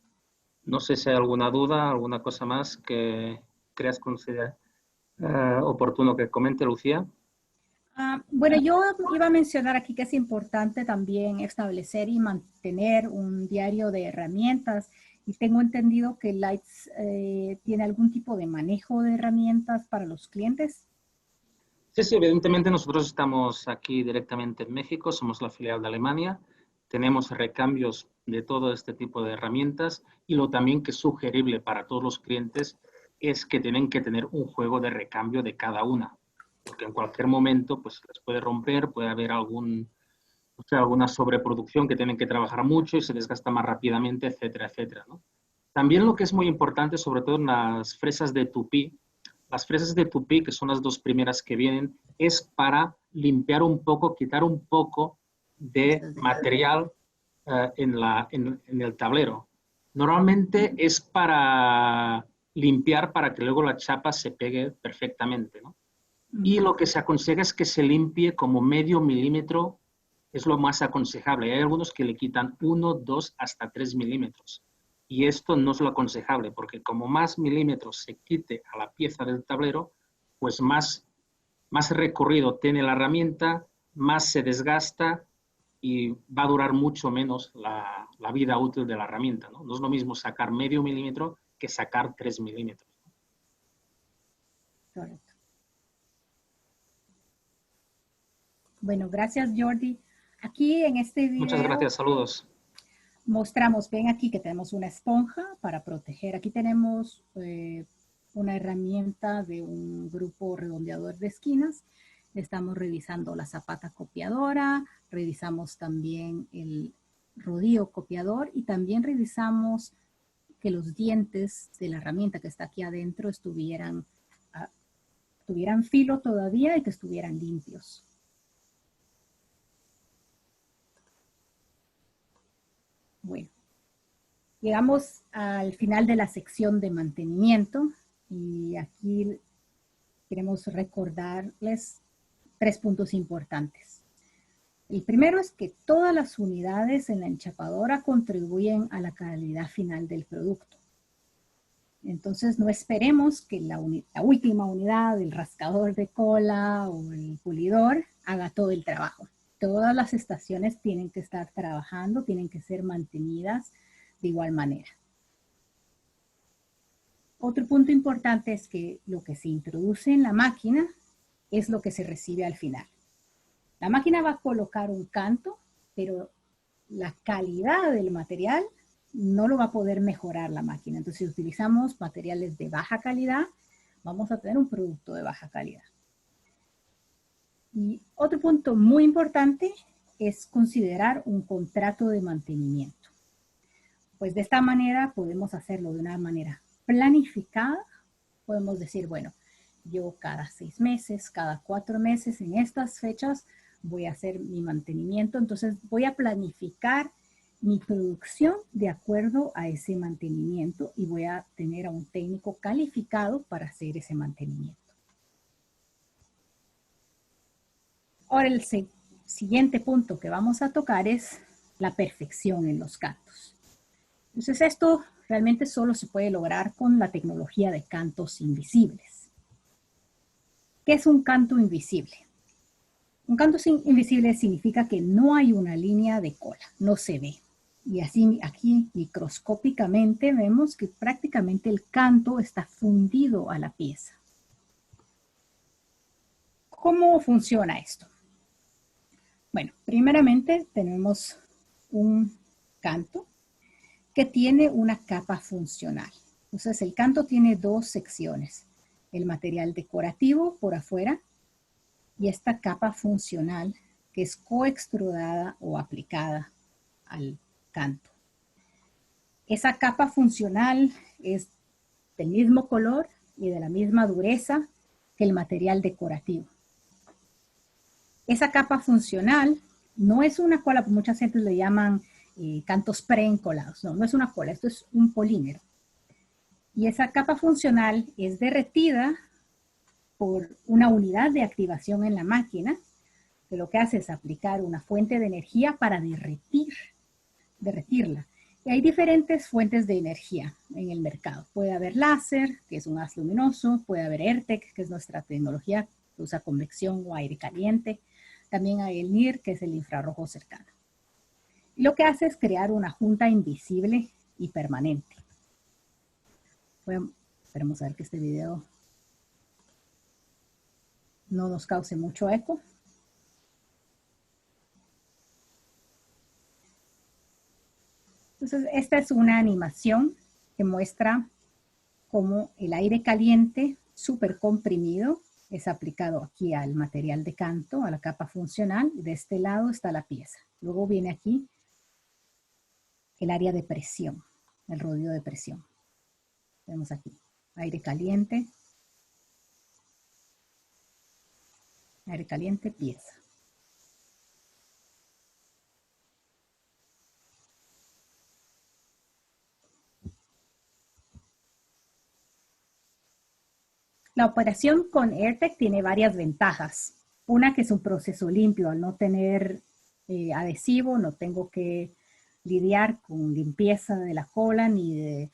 No sé si hay alguna duda, alguna cosa más que creas considerar oportuno que comente, Lucía. Bueno, yo iba a mencionar aquí que es importante también establecer y mantener un diario de herramientas. Y tengo entendido que Lights tiene algún tipo de manejo de herramientas para los clientes. Sí, sí, evidentemente nosotros estamos aquí directamente en México, somos la filial de Alemania, tenemos recambios de todo este tipo de herramientas y lo también que es sugerible para todos los clientes es que tienen que tener un juego de recambio de cada una, porque en cualquier momento pues les puede romper, puede haber alguna sobreproducción que tienen que trabajar mucho y se desgasta más rápidamente, etcétera, etcétera, ¿no? También lo que es muy importante, sobre todo en las fresas de tupí, las fresas de tupí, que son las dos primeras que vienen, es para limpiar un poco, quitar un poco de material en el tablero. Normalmente es para limpiar para que luego la chapa se pegue perfectamente, ¿no? Y lo que se aconseja es que se limpie como medio milímetro, es lo más aconsejable. Hay algunos que le quitan 1, 2, hasta 3 milímetros. Y esto no es lo aconsejable, porque como más milímetros se quite a la pieza del tablero, pues más recorrido tiene la herramienta, más se desgasta y va a durar mucho menos la vida útil de la herramienta, ¿no? No es lo mismo sacar medio milímetro que sacar 3 milímetros. Correcto. Bueno, gracias, Jordi. Aquí en este video... Muchas gracias, saludos. Mostramos, ven aquí que tenemos una esponja para proteger. Aquí tenemos una herramienta de un grupo redondeador de esquinas. Estamos revisando la zapata copiadora, revisamos también el rodillo copiador y también revisamos que los dientes de la herramienta que está aquí adentro tuvieran filo todavía y que estuvieran limpios. Bueno, llegamos al final de la sección de mantenimiento y aquí queremos recordarles 3 puntos importantes. El primero es que todas las unidades en la enchapadora contribuyen a la calidad final del producto. Entonces no esperemos que la última unidad, el rascador de cola o el pulidor, haga todo el trabajo. Todas las estaciones tienen que estar trabajando, tienen que ser mantenidas de igual manera. Otro punto importante es que lo que se introduce en la máquina es lo que se recibe al final. La máquina va a colocar un canto, pero la calidad del material no lo va a poder mejorar la máquina. Entonces, si utilizamos materiales de baja calidad, vamos a tener un producto de baja calidad. Y otro punto muy importante es considerar un contrato de mantenimiento. Pues de esta manera podemos hacerlo de una manera planificada. Podemos decir, bueno, yo cada 6 meses, cada 4 meses en estas fechas voy a hacer mi mantenimiento. Entonces voy a planificar mi producción de acuerdo a ese mantenimiento y voy a tener a un técnico calificado para hacer ese mantenimiento. Ahora el siguiente punto que vamos a tocar es la perfección en los cantos. Entonces esto realmente solo se puede lograr con la tecnología de cantos invisibles. ¿Qué es un canto invisible? Un canto invisible significa que no hay una línea de cola, no se ve. Y así aquí microscópicamente vemos que prácticamente el canto está fundido a la pieza. ¿Cómo funciona esto? Bueno, primeramente tenemos un canto que tiene una capa funcional. Entonces el canto tiene 2 secciones, el material decorativo por afuera y esta capa funcional que es coextrudada o aplicada al canto. Esa capa funcional es del mismo color y de la misma dureza que el material decorativo. Esa capa funcional no es una cola, mucha gente le llaman cantos preencolados. No, no es una cola, esto es un polímero. Y esa capa funcional es derretida por una unidad de activación en la máquina, que lo que hace es aplicar una fuente de energía para derretirla. Y hay diferentes fuentes de energía en el mercado. Puede haber láser, que es un haz luminoso, puede haber ERTEC, que es nuestra tecnología que usa convección o aire caliente. También hay el NIR, que es el infrarrojo cercano. Y lo que hace es crear una junta invisible y permanente. Bueno, esperemos a ver que este video no nos cause mucho eco. Entonces, esta es una animación que muestra cómo el aire caliente súper comprimido es aplicado aquí al material de canto, a la capa funcional. De este lado está la pieza. Luego viene aquí el área de presión, el rodillo de presión. Vemos aquí aire caliente, pieza. La operación con ERTEC tiene varias ventajas. Una, que es un proceso limpio. Al no tener adhesivo, no tengo que lidiar con limpieza de la cola ni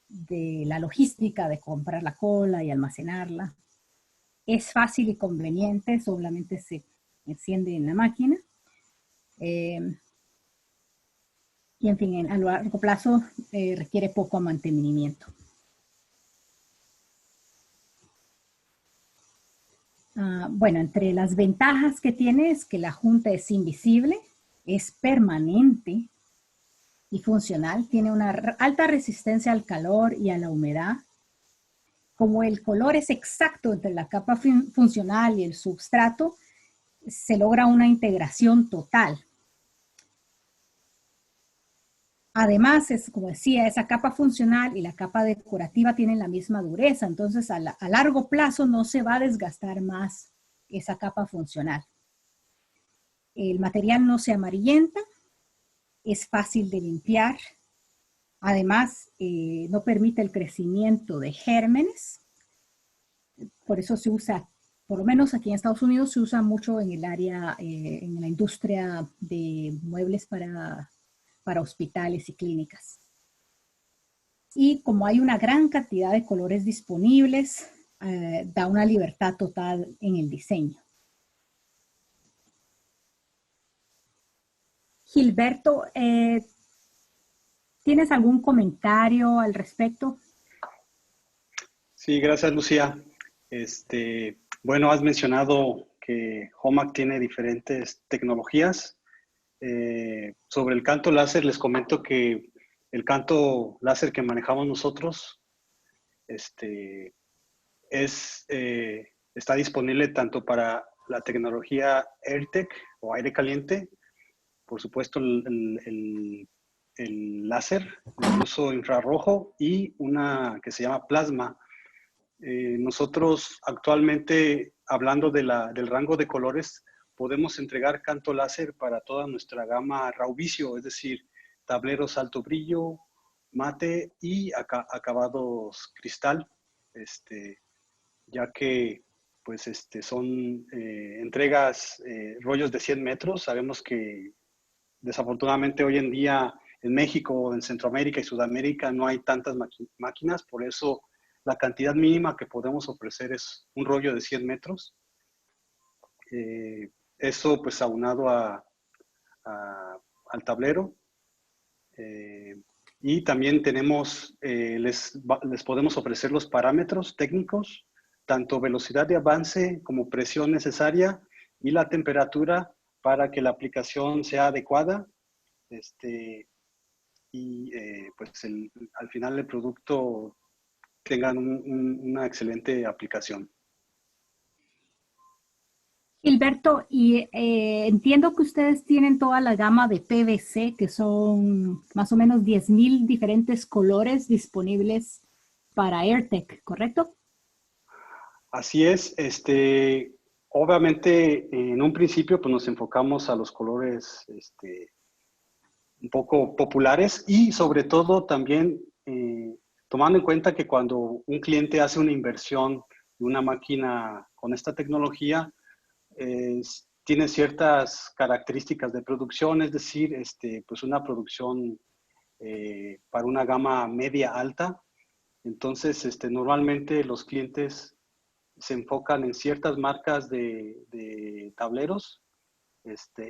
de la logística de comprar la cola y almacenarla. Es fácil y conveniente, solamente se enciende en la máquina. Y en fin, a largo plazo requiere poco mantenimiento. Bueno, entre las ventajas que tiene es que la junta es invisible, es permanente y funcional, tiene una alta resistencia al calor y a la humedad. Como el color es exacto entre la capa funcional y el substrato, se logra una integración total. Además, como decía, esa capa funcional y la capa decorativa tienen la misma dureza, entonces a largo plazo no se va a desgastar más esa capa funcional. El material no se amarillenta, es fácil de limpiar, además no permite el crecimiento de gérmenes, por eso se usa, por lo menos aquí en Estados Unidos, se usa mucho en el área, en la industria de muebles para hospitales y clínicas. Y como hay una gran cantidad de colores disponibles, da una libertad total en el diseño. Gilberto, ¿tienes algún comentario al respecto? Sí, gracias, Lucía. Bueno, has mencionado que HOMAC tiene diferentes tecnologías. Sobre el canto láser, les comento que el canto láser que manejamos nosotros está disponible tanto para la tecnología ERTEC o aire caliente, por supuesto el láser de uso infrarrojo y una que se llama plasma. Nosotros actualmente, hablando del rango de colores, podemos entregar canto láser para toda nuestra gama Rauvicio, es decir, tableros alto brillo, mate y acabados cristal, ya que pues son entregas, rollos de 100 metros. Sabemos que desafortunadamente hoy en día en México, en Centroamérica y Sudamérica no hay tantas máquinas, por eso la cantidad mínima que podemos ofrecer es un rollo de 100 metros. Eso pues aunado al tablero. Y también tenemos, les podemos ofrecer los parámetros técnicos, tanto velocidad de avance como presión necesaria y la temperatura para que la aplicación sea adecuada. Pues al final el producto tengan una excelente aplicación. Gilberto, y entiendo que ustedes tienen toda la gama de PVC, que son más o menos 10,000 diferentes colores disponibles para AirTech, ¿correcto? Así es, obviamente en un principio pues nos enfocamos a los colores un poco populares y sobre todo también tomando en cuenta que cuando un cliente hace una inversión de una máquina con esta tecnología, tiene ciertas características de producción, es decir, pues una producción para una gama media alta. Entonces, normalmente los clientes se enfocan en ciertas marcas de tableros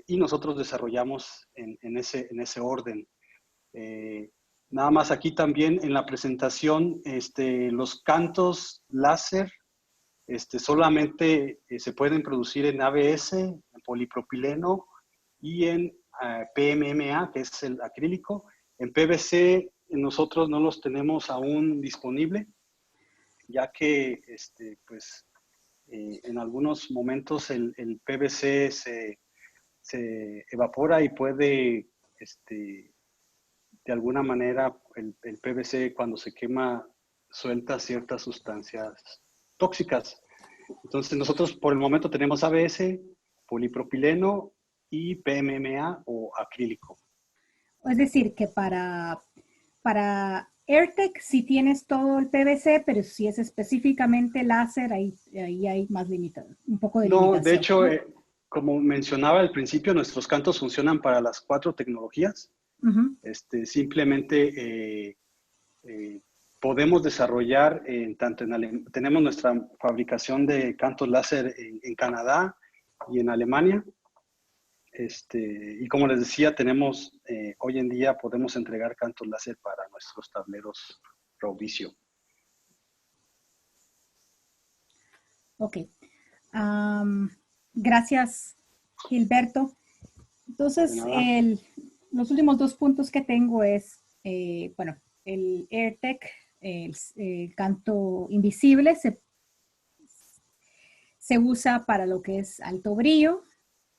y nosotros desarrollamos en ese orden. Nada más aquí también en la presentación, los cantos láser solamente se pueden producir en ABS, en polipropileno y en PMMA, que es el acrílico. En PVC nosotros no los tenemos aún disponible, ya que pues, en algunos momentos el PVC se evapora y puede, de alguna manera, el PVC cuando se quema suelta ciertas sustancias tóxicas. Entonces nosotros por el momento tenemos ABS, polipropileno y PMMA o acrílico. Es decir, que para AirTech sí tienes todo el PVC, pero si es específicamente láser, ahí hay más limitado, un poco de limitación. No, de hecho, como mencionaba al principio, nuestros cantos funcionan para las 4 tecnologías. Simplemente podemos desarrollar, tenemos nuestra fabricación de cantos láser en Canadá y en Alemania. Y como les decía, tenemos, hoy en día podemos entregar cantos láser para nuestros tableros Rovicio. Ok. Gracias, Gilberto. Entonces, los últimos 2 puntos que tengo es, bueno, el AirTech, el canto invisible, se usa para lo que es alto brillo,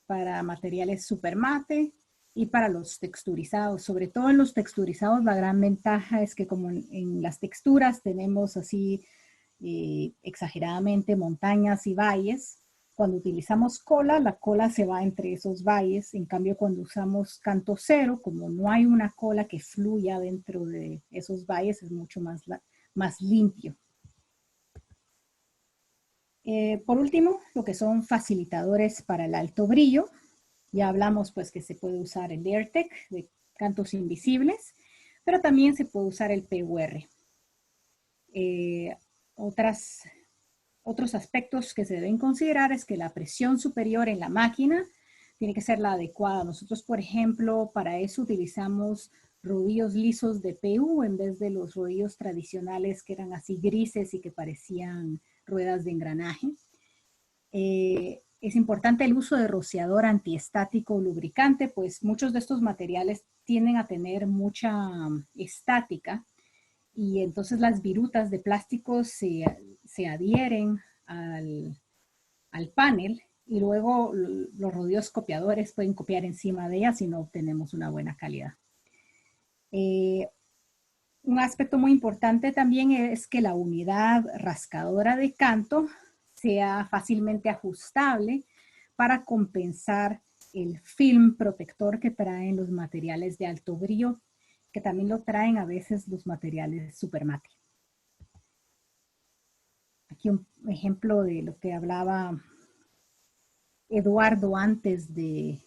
para materiales super mate y para los texturizados. Sobre todo en los texturizados, la gran ventaja es que como en las texturas tenemos así exageradamente montañas y valles, cuando utilizamos cola, la cola se va entre esos valles. En cambio, cuando usamos canto cero, como no hay una cola que fluya dentro de esos valles, es mucho más limpio. Por último, lo que son facilitadores para el alto brillo. Ya hablamos pues que se puede usar el AirTech de cantos invisibles, pero también se puede usar el PUR. Otros aspectos que se deben considerar es que la presión superior en la máquina tiene que ser la adecuada. Nosotros, por ejemplo, para eso utilizamos rodillos lisos de PU en vez de los rodillos tradicionales que eran así grises y que parecían ruedas de engranaje. Es importante el uso de rociador antiestático o lubricante, pues muchos de estos materiales tienden a tener mucha estática y entonces las virutas de plástico se adhieren al panel y luego los rodillos copiadores pueden copiar encima de ellas y no obtenemos una buena calidad. Un aspecto muy importante también es que la unidad rascadora de canto sea fácilmente ajustable para compensar el film protector que traen los materiales de alto brillo, que también lo traen a veces los materiales supermate. Aquí un ejemplo de lo que hablaba Eduardo antes del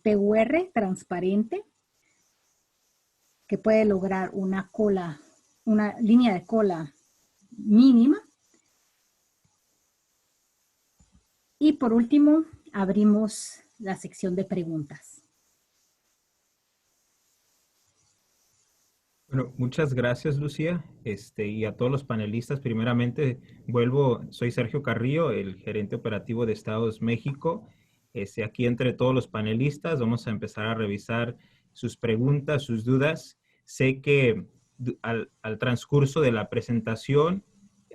PUR transparente, que puede lograr una línea de cola mínima. Y por último, abrimos la sección de preguntas. Bueno, muchas gracias, Lucía. Y a todos los panelistas, primeramente, soy Sergio Carrillo, el gerente operativo de Estados México. Aquí entre todos los panelistas vamos a empezar a revisar sus preguntas, sus dudas. Sé que al transcurso de la presentación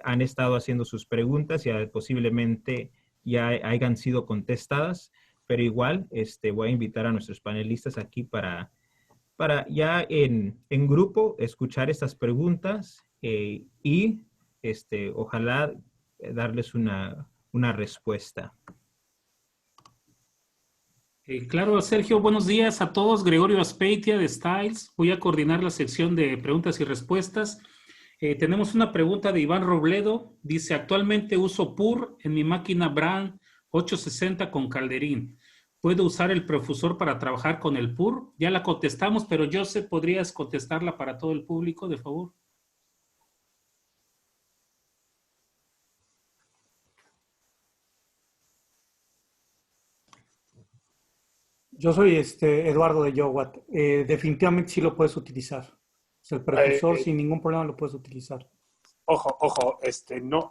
han estado haciendo sus preguntas y posiblemente ya hayan sido contestadas, pero igual voy a invitar a nuestros panelistas aquí para ya en grupo escuchar estas preguntas y ojalá darles una respuesta. Claro, Sergio, buenos días a todos. Gregorio Aspeitia de Styles. Voy a coordinar la sección de preguntas y respuestas. Tenemos una pregunta de Iván Robledo. Dice, actualmente uso PUR en mi máquina Brand 860 con calderín. ¿Puedo usar el perfusor para trabajar con el PUR? Ya la contestamos, pero Joseph, ¿podrías contestarla para todo el público, de favor? Yo soy Eduardo de Yowatt. Definitivamente sí lo puedes utilizar. O sea, el precursor sin ningún problema lo puedes utilizar. Ojo,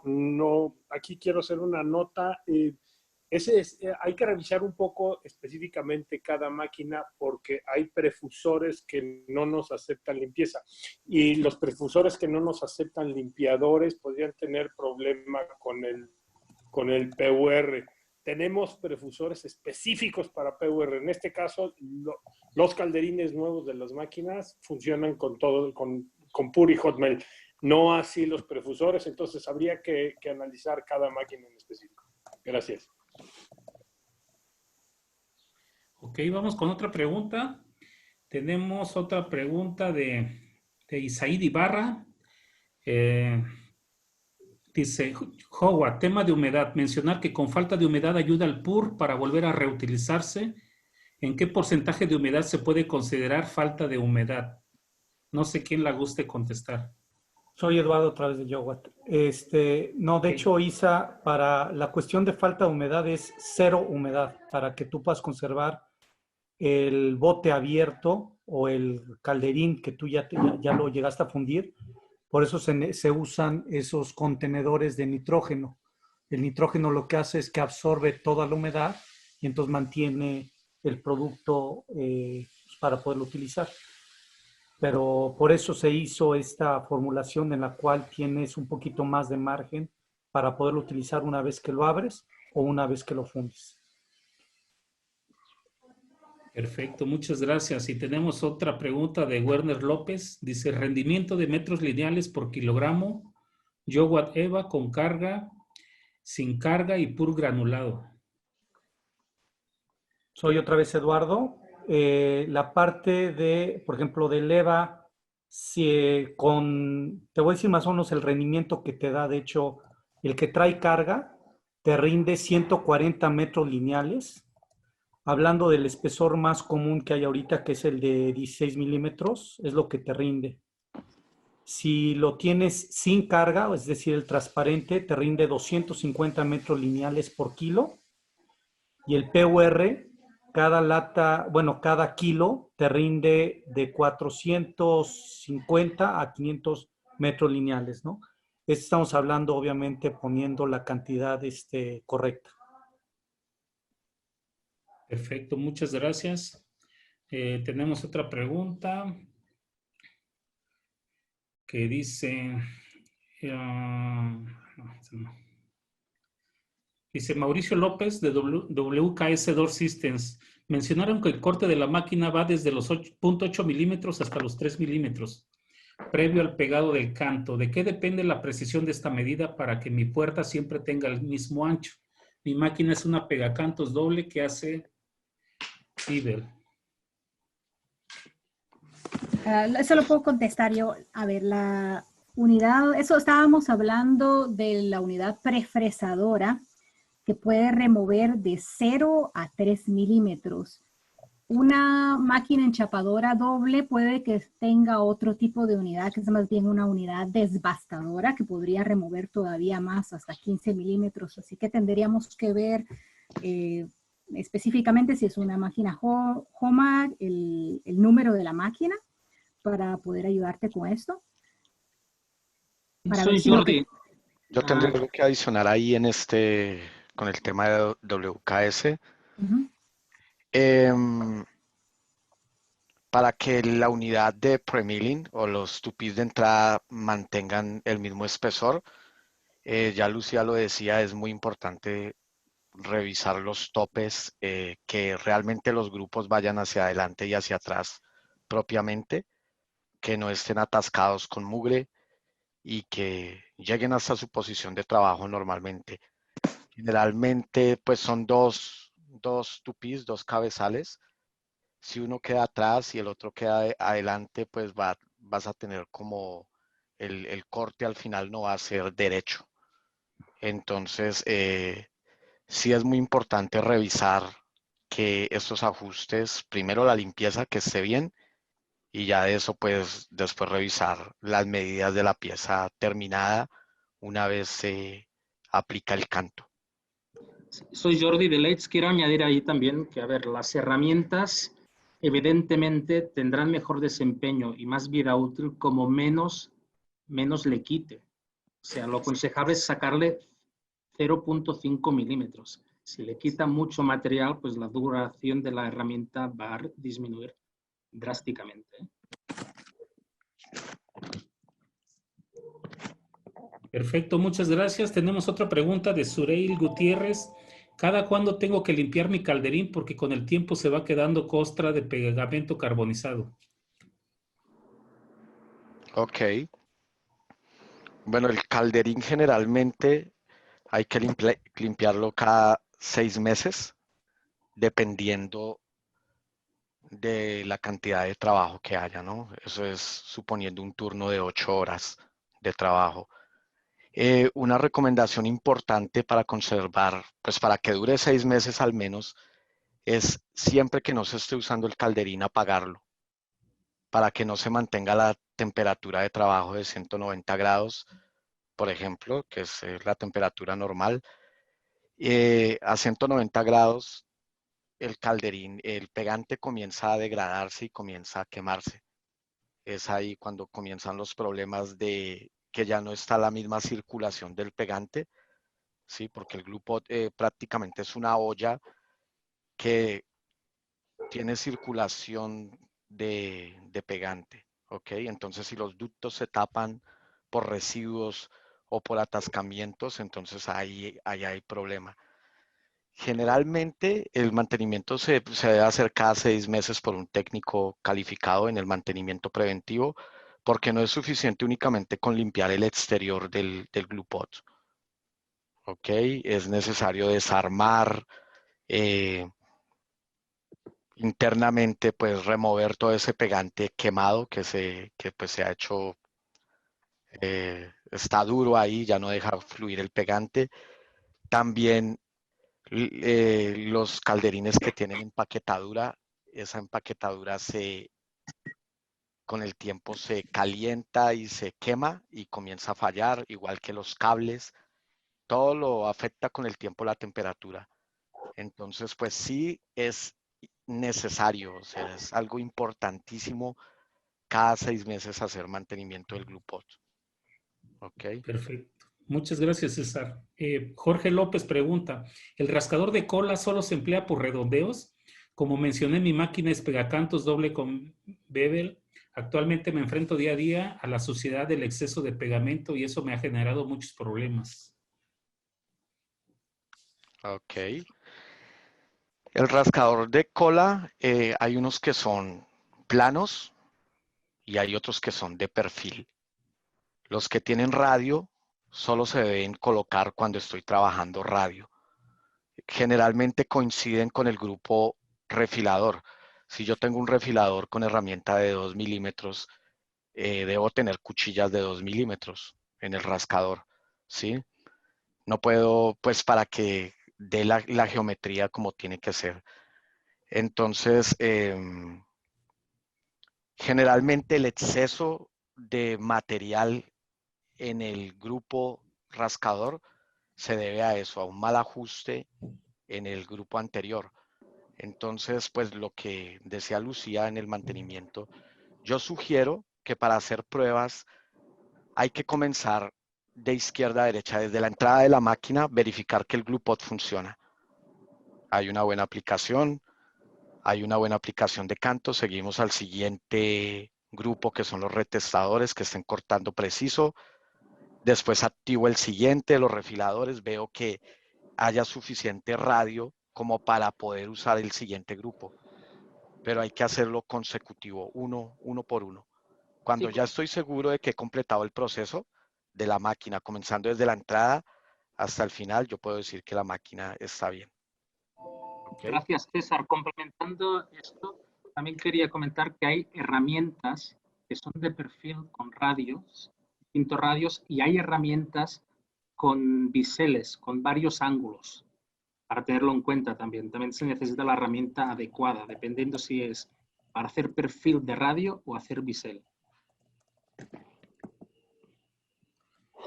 no, aquí quiero hacer una nota. Hay que revisar un poco específicamente cada máquina porque hay prefusores que no nos aceptan limpieza. Y los prefusores que no nos aceptan limpiadores podrían tener problema con el PUR. Tenemos prefusores específicos para PUR. En este caso, los calderines nuevos de las máquinas funcionan con PUR y Hotmail. No así los prefusores, entonces habría que analizar cada máquina en específico. Gracias. Ok, vamos con otra pregunta. Tenemos otra pregunta de Isaíd Ibarra. Dice, Howard, tema de humedad. Mencionar que con falta de humedad ayuda al PUR para volver a reutilizarse. ¿En qué porcentaje de humedad se puede considerar falta de humedad? No sé quién la guste contestar. Soy Eduardo otra vez de Yowatt. No, de hecho, Isa, para la cuestión de falta de humedad es 0 humedad, para que tú puedas conservar el bote abierto o el calderín que tú ya lo llegaste a fundir. Por eso se usan esos contenedores de nitrógeno. El nitrógeno lo que hace es que absorbe toda la humedad y entonces mantiene el producto para poderlo utilizar. Pero por eso se hizo esta formulación en la cual tienes un poquito más de margen para poderlo utilizar una vez que lo abres o una vez que lo fundes. Perfecto, muchas gracias. Y tenemos otra pregunta de Werner López. Dice, rendimiento de metros lineales por kilogramo, Yowatt EVA con carga, sin carga y PUR granulado. Soy otra vez Eduardo. La parte de, por ejemplo, del EVA, te voy a decir más o menos el rendimiento que te da. De hecho, el que trae carga te rinde 140 metros lineales. Hablando del espesor más común que hay ahorita, que es el de 16 milímetros, es lo que te rinde. Si lo tienes sin carga, es decir, el transparente, te rinde 250 metros lineales por kilo. Y el PUR, cada kilo te rinde de 450 a 500 metros lineales, ¿no? Estamos hablando, obviamente, poniendo la cantidad correcta. Perfecto, muchas gracias. Tenemos otra pregunta que dice, dice Mauricio López de WKS Door Systems. Mencionaron que el corte de la máquina va desde los 0.8 milímetros hasta los 3 milímetros, previo al pegado del canto. ¿De qué depende la precisión de esta medida para que mi puerta siempre tenga el mismo ancho? Mi máquina es una pegacantos doble que hace Fidel. Eso lo puedo contestar yo. A ver, la unidad, eso estábamos hablando de la unidad prefresadora que puede remover de 0 a 3 milímetros. Una máquina enchapadora doble puede que tenga otro tipo de unidad, que es más bien una unidad desbastadora, que podría remover todavía más, hasta 15 milímetros. Así que tendríamos que ver específicamente si es una máquina HOMAG, el número de la máquina, para poder ayudarte con esto. Soy Jordi. Yo tendría algo que adicionar ahí con el tema de WKS. Para que la unidad de pre-milling o los tupís de entrada mantengan el mismo espesor, ya Lucía lo decía, es muy importante revisar los topes, que realmente los grupos vayan hacia adelante y hacia atrás propiamente, que no estén atascados con mugre y que lleguen hasta su posición de trabajo normalmente. Generalmente, pues son dos tupis, dos cabezales. Si uno queda atrás y el otro queda adelante, pues vas a tener como el corte al final no va a ser derecho. Entonces, sí es muy importante revisar que estos ajustes, primero la limpieza, que esté bien, y ya de eso, pues después revisar las medidas de la pieza terminada una vez se aplica el canto. Soy Jordi de Leeds. Quiero añadir ahí también que, a ver, las herramientas evidentemente tendrán mejor desempeño y más vida útil como menos le quite. O sea, lo aconsejable es sacarle 0.5 milímetros. Si le quita mucho material, pues la duración de la herramienta va a disminuir drásticamente. Perfecto, muchas gracias. Tenemos otra pregunta de Sureil Gutiérrez. ¿Cada cuándo tengo que limpiar mi calderín? Porque con el tiempo se va quedando costra de pegamento carbonizado. Ok. Bueno, el calderín generalmente hay que limpiarlo cada 6 meses, dependiendo de la cantidad de trabajo que haya, ¿no? Eso es suponiendo un turno de 8 horas de trabajo. Una recomendación importante para conservar, pues para que dure 6 meses al menos, es siempre que no se esté usando el calderín apagarlo, para que no se mantenga la temperatura de trabajo de 190 grados, por ejemplo, que es la temperatura normal. A 190 grados el calderín, el pegante comienza a degradarse y comienza a quemarse. Es ahí cuando comienzan los problemas de que ya no está la misma circulación del pegante, ¿sí? Porque el glue pot prácticamente es una olla que tiene circulación de pegante, ¿ok? Entonces, si los ductos se tapan por residuos o por atascamientos, entonces ahí hay problema. Generalmente el mantenimiento se debe hacer cada 6 meses por un técnico calificado en el mantenimiento preventivo, porque no es suficiente únicamente con limpiar el exterior del glue pot. ¿Ok? Es necesario desarmar internamente, pues remover todo ese pegante quemado que pues se ha hecho, está duro ahí, ya no deja fluir el pegante. También los calderines que tienen empaquetadura, esa empaquetadura con el tiempo se calienta y se quema y comienza a fallar, igual que los cables. Todo lo afecta con el tiempo la temperatura. Entonces, pues sí es necesario, o sea, es algo importantísimo cada 6 meses hacer mantenimiento del glue pot. ¿Ok? Perfecto. Muchas gracias, César. Jorge López pregunta, ¿el rascador de cola solo se emplea por redondeos? Como mencioné, mi máquina es pegacantos doble con bevel. Actualmente me enfrento día a día a la suciedad del exceso de pegamento y eso me ha generado muchos problemas. Ok. El rascador de cola, hay unos que son planos y hay otros que son de perfil. Los que tienen radio solo se deben colocar cuando estoy trabajando radio. Generalmente coinciden con el grupo refilador. Si yo tengo un refilador con herramienta de 2 milímetros, debo tener cuchillas de 2 milímetros en el rascador, ¿sí? No puedo, pues para que dé la geometría como tiene que ser. Entonces, generalmente el exceso de material en el grupo rascador se debe a eso, a un mal ajuste en el grupo anterior. Entonces, pues lo que decía Lucía en el mantenimiento, yo sugiero que para hacer pruebas hay que comenzar de izquierda a derecha, desde la entrada de la máquina, verificar que el glue pot funciona. Hay una buena aplicación, de canto, seguimos al siguiente grupo que son los retestadores que estén cortando preciso. Después activo el siguiente, los refiladores, veo que haya suficiente radio como para poder usar el siguiente grupo. Pero hay que hacerlo consecutivo, uno por uno. Cuando ya estoy seguro de que he completado el proceso de la máquina, comenzando desde la entrada hasta el final, yo puedo decir que la máquina está bien. Okay. Gracias, César. Complementando esto, también quería comentar que hay herramientas que son de perfil con radios, distintos radios, y hay herramientas con biseles, con varios ángulos, para tenerlo en cuenta también. También se necesita la herramienta adecuada, dependiendo si es para hacer perfil de radio o hacer bisel.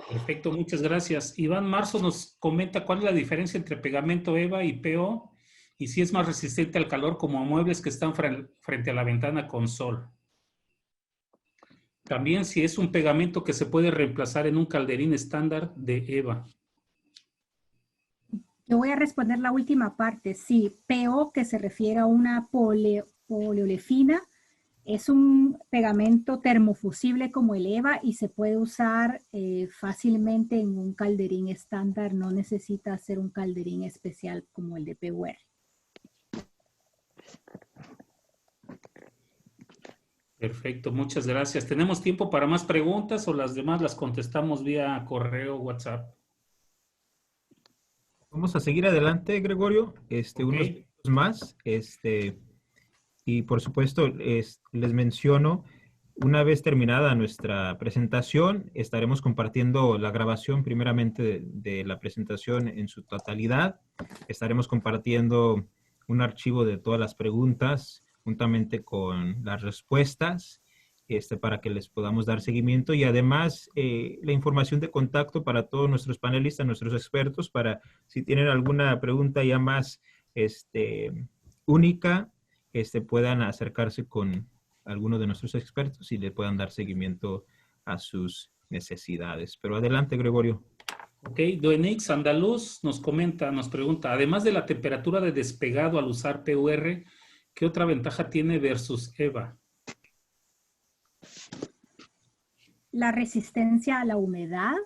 Perfecto, muchas gracias. Iván Marzo nos comenta cuál es la diferencia entre pegamento EVA y PO y si es más resistente al calor como a muebles que están frente a la ventana con sol. También si es un pegamento que se puede reemplazar en un calderín estándar de EVA. Yo voy a responder la última parte. Sí, PO, que se refiere a una poliolefina, es un pegamento termofusible como el EVA y se puede usar fácilmente en un calderín estándar. No necesita hacer un calderín especial como el de PUR. Perfecto, muchas gracias. ¿Tenemos tiempo para más preguntas o las demás las contestamos vía correo o WhatsApp? Vamos a seguir adelante, Gregorio. Ok. Unos minutos más. Y por supuesto, les menciono, una vez terminada nuestra presentación, estaremos compartiendo la grabación primeramente de la presentación en su totalidad. Estaremos compartiendo un archivo de todas las preguntas juntamente con las respuestas para que les podamos dar seguimiento y además la información de contacto para todos nuestros panelistas, nuestros expertos, para si tienen alguna pregunta ya más única, puedan acercarse con alguno de nuestros expertos y le puedan dar seguimiento a sus necesidades. Pero adelante, Gregorio. Ok, Doenix Andaluz nos comenta, nos pregunta, además de la temperatura de despegado al usar PUR, ¿qué otra ventaja tiene versus EVA? La resistencia a la humedad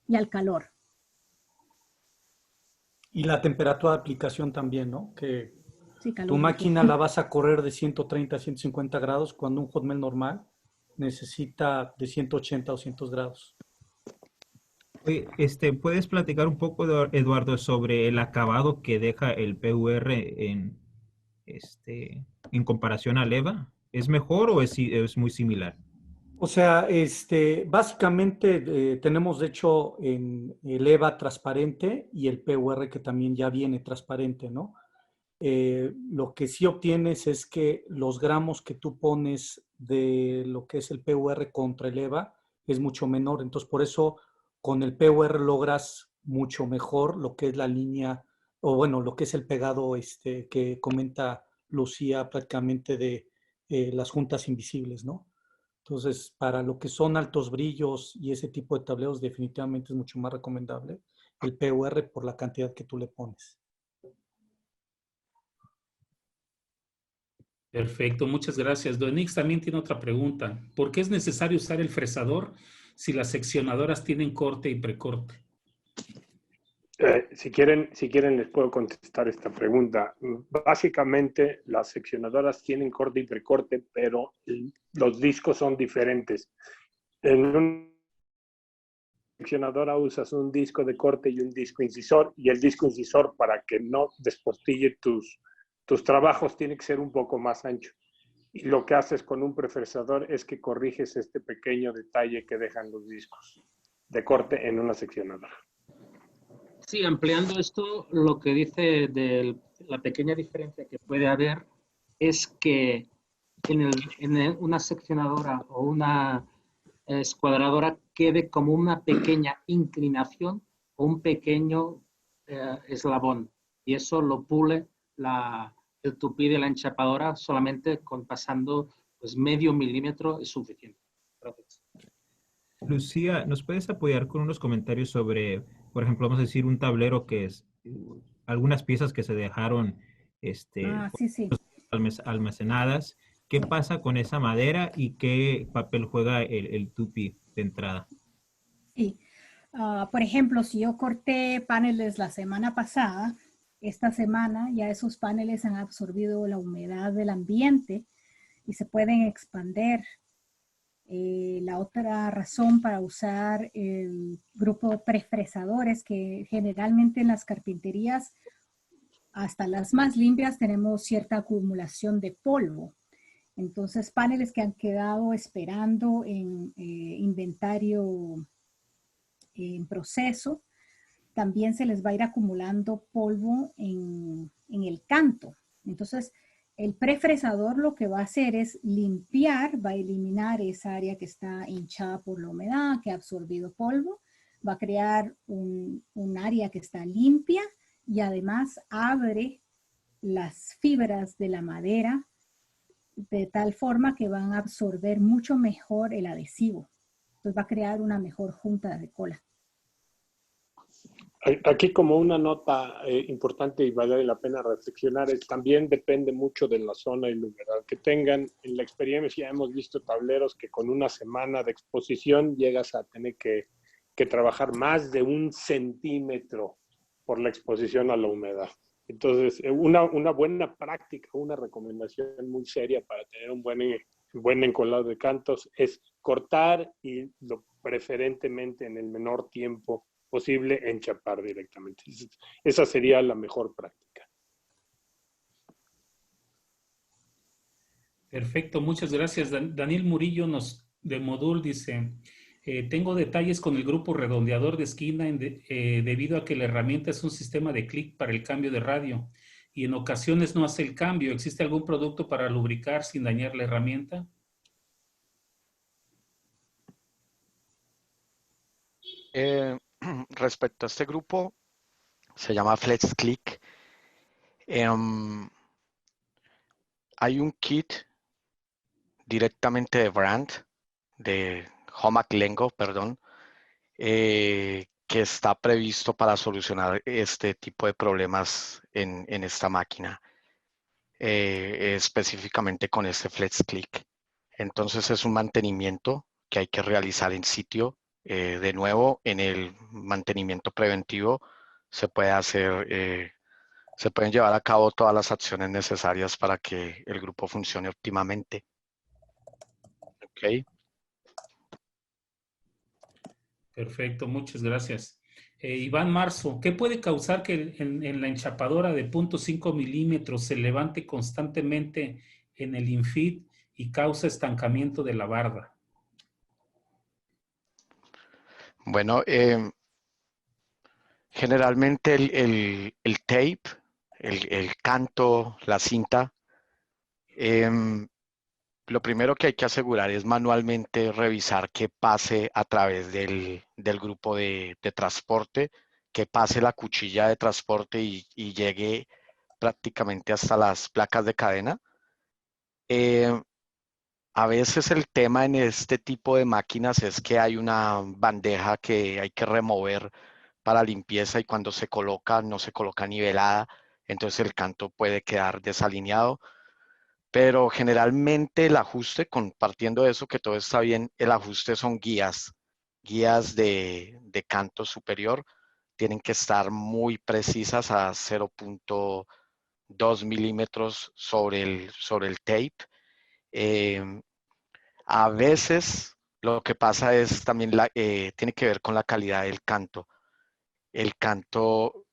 y al calor. Y la temperatura de aplicación también, ¿no? Que Sí, calor. tu máquina la vas a correr de 130 a 150 grados cuando un hot melt normal necesita de 180 o 200 grados. ¿Puedes platicar un poco, Eduardo, sobre el acabado que deja el PUR en comparación al EVA? ¿Es mejor o es muy similar? O sea, básicamente tenemos de hecho en el EVA transparente y el PUR que también ya viene transparente, ¿no? Lo que sí obtienes es que los gramos que tú pones de lo que es el PUR contra el EVA es mucho menor. Entonces, por eso con el PUR logras mucho mejor lo que es la línea, o bueno, lo que es el pegado que comenta Lucía prácticamente de las juntas invisibles, ¿no? Entonces, para lo que son altos brillos y ese tipo de tableros, definitivamente es mucho más recomendable el PUR por la cantidad que tú le pones. Perfecto, muchas gracias. Doenix también tiene otra pregunta. ¿Por qué es necesario usar el fresador si las seccionadoras tienen corte y precorte? Si quieren les puedo contestar esta pregunta. Básicamente, las seccionadoras tienen corte y precorte, pero los discos son diferentes. En una seccionadora usas un disco de corte y un disco incisor, y el disco incisor, para que no despostille tus trabajos, tiene que ser un poco más ancho. Y lo que haces con un prefresador es que corriges este pequeño detalle que dejan los discos de corte en una seccionadora. Sí, ampliando esto, lo que dice de la pequeña diferencia que puede haber es que en una seccionadora o una escuadradora quede como una pequeña inclinación o un pequeño eslabón. Y eso lo pule el tupí de la enchapadora solamente con pasando pues, medio milímetro es suficiente. Gracias. Lucía, ¿nos puedes apoyar con unos comentarios sobre, por ejemplo, vamos a decir un tablero que es algunas piezas que se dejaron sí. almacenadas? ¿Qué pasa con esa madera y qué papel juega el tupi de entrada? Sí, Por ejemplo, si yo corté paneles la semana pasada, esta semana ya esos paneles han absorbido la humedad del ambiente y se pueden expander. La otra razón para usar el grupo prefresadores, que generalmente en las carpinterías, hasta las más limpias, tenemos cierta acumulación de polvo. Entonces, paneles que han quedado esperando en inventario en proceso, también se les va a ir acumulando polvo en el canto. Entonces, el prefresador lo que va a hacer es limpiar, va a eliminar esa área que está hinchada por la humedad, que ha absorbido polvo, va a crear un área que está limpia y además abre las fibras de la madera de tal forma que van a absorber mucho mejor el adhesivo. Entonces va a crear una mejor junta de cola. Aquí como una nota importante y vale la pena reflexionar, es también depende mucho de la zona y la humedad que tengan. En la experiencia hemos visto tableros que con una semana de exposición llegas a tener que trabajar más de 1 centímetro por la exposición a la humedad. Entonces, una buena práctica, una recomendación muy seria para tener un buen encolado de cantos es cortar y preferentemente en el menor tiempo posible enchapar directamente. Esa sería la mejor práctica. Perfecto, muchas gracias. Daniel Murillo de Modul dice, tengo detalles con el grupo redondeador de esquina debido a que la herramienta es un sistema de clic para el cambio de radio y en ocasiones no hace el cambio. ¿Existe algún producto para lubricar sin dañar la herramienta? Respecto a este grupo, se llama FlexClick. Hay un kit directamente de brand, de Homac Lengo, perdón, que está previsto para solucionar este tipo de problemas en esta máquina, específicamente con este FlexClick. Entonces es un mantenimiento que hay que realizar en sitio. De nuevo, en el mantenimiento preventivo se pueden llevar a cabo todas las acciones necesarias para que el grupo funcione óptimamente. Ok. Perfecto, muchas gracias. Iván Marzo, ¿qué puede causar que en la enchapadora de 0.5 milímetros se levante constantemente en el infeed y causa estancamiento de la barda? Bueno, generalmente el tape, el canto, la cinta, lo primero que hay que asegurar es manualmente revisar que pase a través del grupo de transporte, que pase la cuchilla de transporte y llegue prácticamente hasta las placas de cadena. A veces el tema en este tipo de máquinas es que hay una bandeja que hay que remover para limpieza y cuando se coloca, no se coloca nivelada, entonces el canto puede quedar desalineado. Pero generalmente el ajuste, partiendo de eso que todo está bien, el ajuste son guías de canto superior, tienen que estar muy precisas a 0.2 milímetros sobre el tape. A veces lo que pasa es también tiene que ver con la calidad del canto. El canto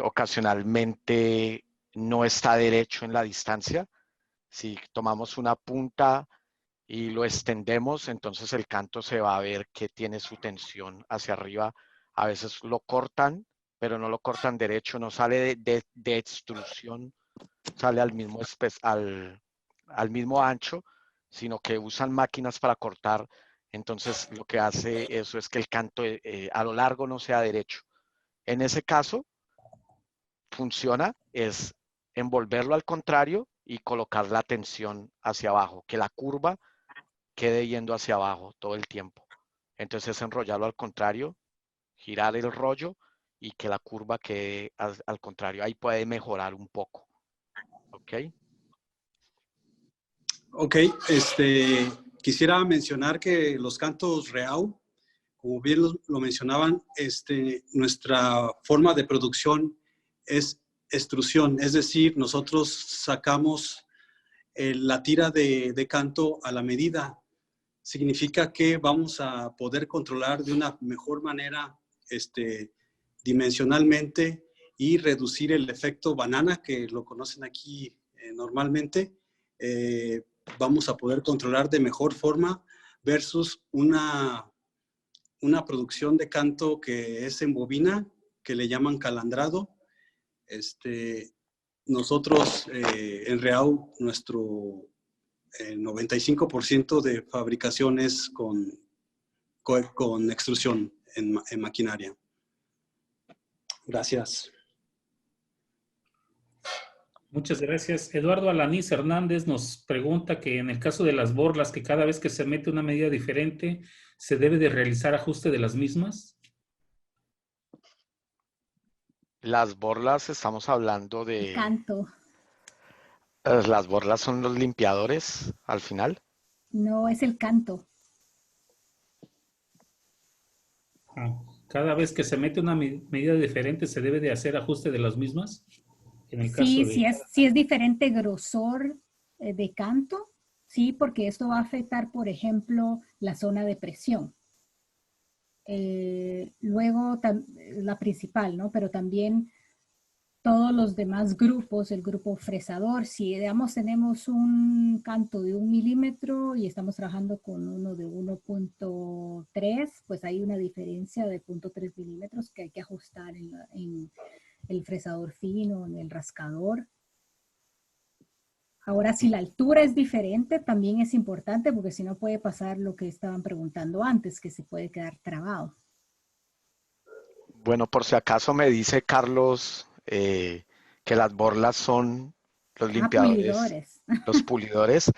ocasionalmente no está derecho en la distancia. Si tomamos una punta y lo extendemos, entonces el canto se va a ver que tiene su tensión hacia arriba. A veces lo cortan, pero no lo cortan derecho, no sale de extrusión, sale al mismo ancho, sino que usan máquinas para cortar. Entonces lo que hace eso es que el canto a lo largo no sea derecho. En ese caso, funciona, es envolverlo al contrario y colocar la tensión hacia abajo, que la curva quede yendo hacia abajo todo el tiempo. Entonces enrollarlo al contrario, girar el rollo y que la curva quede al contrario. Ahí puede mejorar un poco. ¿Ok? Ok, quisiera mencionar que los cantos Reau como bien lo mencionaban, nuestra forma de producción es extrusión, es decir, nosotros sacamos la tira de canto a la medida. Significa que vamos a poder controlar de una mejor manera dimensionalmente y reducir el efecto banana, que lo conocen aquí normalmente. Vamos a poder controlar de mejor forma versus una producción de canto que es en bobina, que le llaman calandrado. Nosotros en Reau, nuestro 95% de fabricación es con extrusión en maquinaria. Gracias. Muchas gracias. Eduardo Alanís Hernández nos pregunta que en el caso de las borlas, que cada vez que se mete una medida diferente, ¿se debe de realizar ajuste de las mismas? Las borlas, estamos hablando de... Canto. Las borlas son los limpiadores al final. No, es el canto. Cada vez que se mete una medida diferente, ¿se debe de hacer ajuste de las mismas? En el caso Sí, de... si es diferente grosor de canto, sí, porque esto va a afectar, por ejemplo, la zona de presión. Luego, la principal, ¿no? Pero también todos los demás grupos, el grupo fresador, si digamos tenemos un canto de 1 milímetro y estamos trabajando con uno de 1.3, pues hay una diferencia de 0.3 milímetros que hay que ajustar en el fresador fino, en el rascador. Ahora, si la altura es diferente, también es importante porque si no puede pasar lo que estaban preguntando antes, que se puede quedar trabado. Bueno, por si acaso me dice Carlos que las borlas son los limpiadores, pulidores. los pulidores.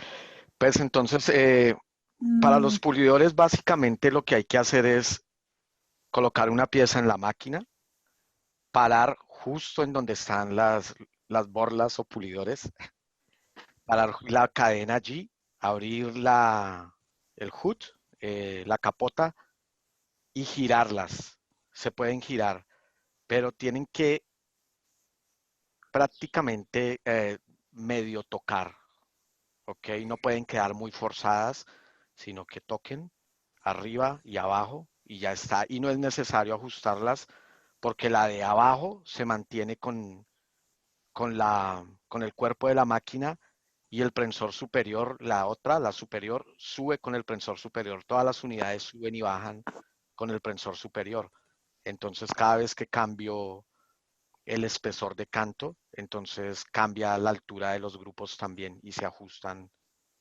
Pues entonces, para los pulidores básicamente lo que hay que hacer es colocar una pieza en la máquina, parar justo en donde están las borlas o pulidores, parar la cadena allí, abrir el hood, la capota y girarlas. Se pueden girar, pero tienen que prácticamente medio tocar, ¿ok? No pueden quedar muy forzadas, sino que toquen arriba y abajo y ya está. Y no es necesario ajustarlas porque la de abajo se mantiene con el cuerpo de la máquina y el prensor superior, la superior, sube con el prensor superior. Todas las unidades suben y bajan con el prensor superior. Entonces, cada vez que cambio el espesor de canto, entonces cambia la altura de los grupos también y se ajustan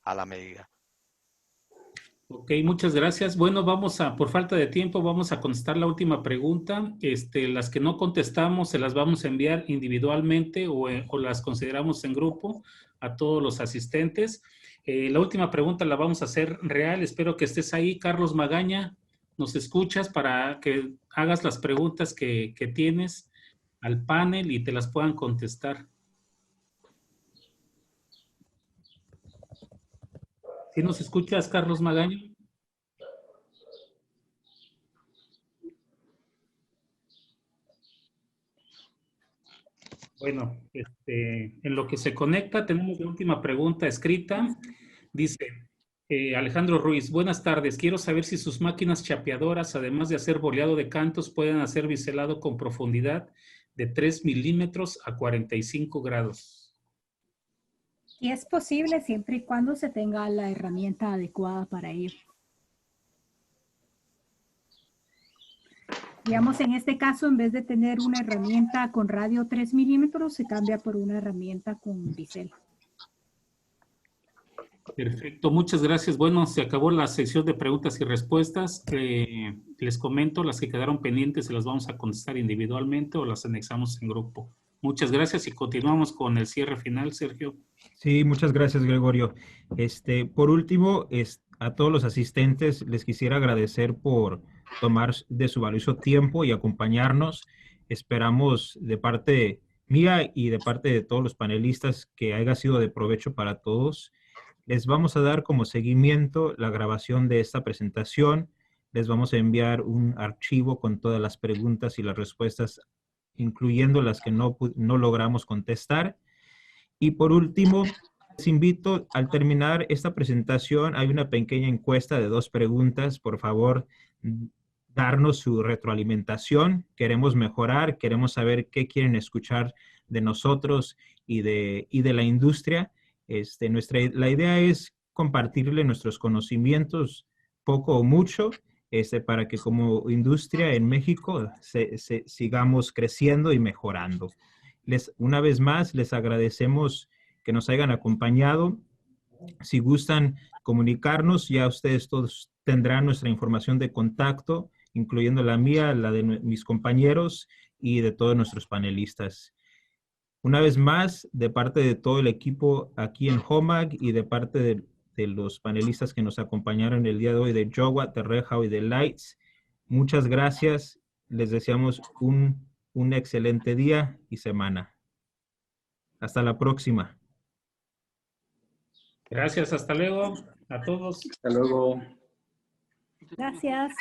a la medida. Ok, muchas gracias. Bueno, por falta de tiempo, vamos a contestar la última pregunta. Las que no contestamos se las vamos a enviar individualmente o las consideramos en grupo a todos los asistentes. La última pregunta la vamos a hacer real. Espero que estés ahí, Carlos Magaña. Nos escuchas para que hagas las preguntas que tienes al panel y te las puedan contestar. ¿Sí nos escuchas, Carlos Magaña? Bueno, en lo que se conecta tenemos la última pregunta escrita. Dice Alejandro Ruiz, buenas tardes. Quiero saber si sus máquinas chapeadoras, además de hacer boleado de cantos, pueden hacer biselado con profundidad de 3 milímetros a 45 grados. Y es posible siempre y cuando se tenga la herramienta adecuada para ir. Digamos, en este caso, en vez de tener una herramienta con radio 3 milímetros, se cambia por una herramienta con bisel. Perfecto, muchas gracias. Bueno, se acabó la sección de preguntas y respuestas. Les comento, las que quedaron pendientes se las vamos a contestar individualmente o las anexamos en grupo. Muchas gracias y continuamos con el cierre final, Sergio. Sí, muchas gracias, Gregorio. Por último, a todos los asistentes les quisiera agradecer por tomar de su valioso tiempo y acompañarnos. Esperamos de parte mía y de parte de todos los panelistas que haya sido de provecho para todos. Les vamos a dar como seguimiento la grabación de esta presentación les vamos a enviar un archivo con todas las preguntas y las respuestas, incluyendo las que no logramos contestar. Y por último, les invito, al terminar esta presentación, hay una pequeña encuesta de 2 preguntas. Por favor, darnos su retroalimentación. Queremos mejorar, queremos saber qué quieren escuchar de nosotros y de la industria. La idea es compartirle nuestros conocimientos, poco o mucho, para que como industria en México sigamos creciendo y mejorando. Una vez más, les agradecemos que nos hayan acompañado. Si gustan comunicarnos, ya ustedes todos tendrán nuestra información de contacto, incluyendo la mía, la de mis compañeros y de todos nuestros panelistas. Una vez más, de parte de todo el equipo aquí en HOMAG y de parte de los panelistas que nos acompañaron el día de hoy, de Jowat, de Rehau y de Lights, muchas gracias. Les deseamos un excelente día y semana. Hasta la próxima. Gracias, hasta luego a todos. Hasta luego. Gracias.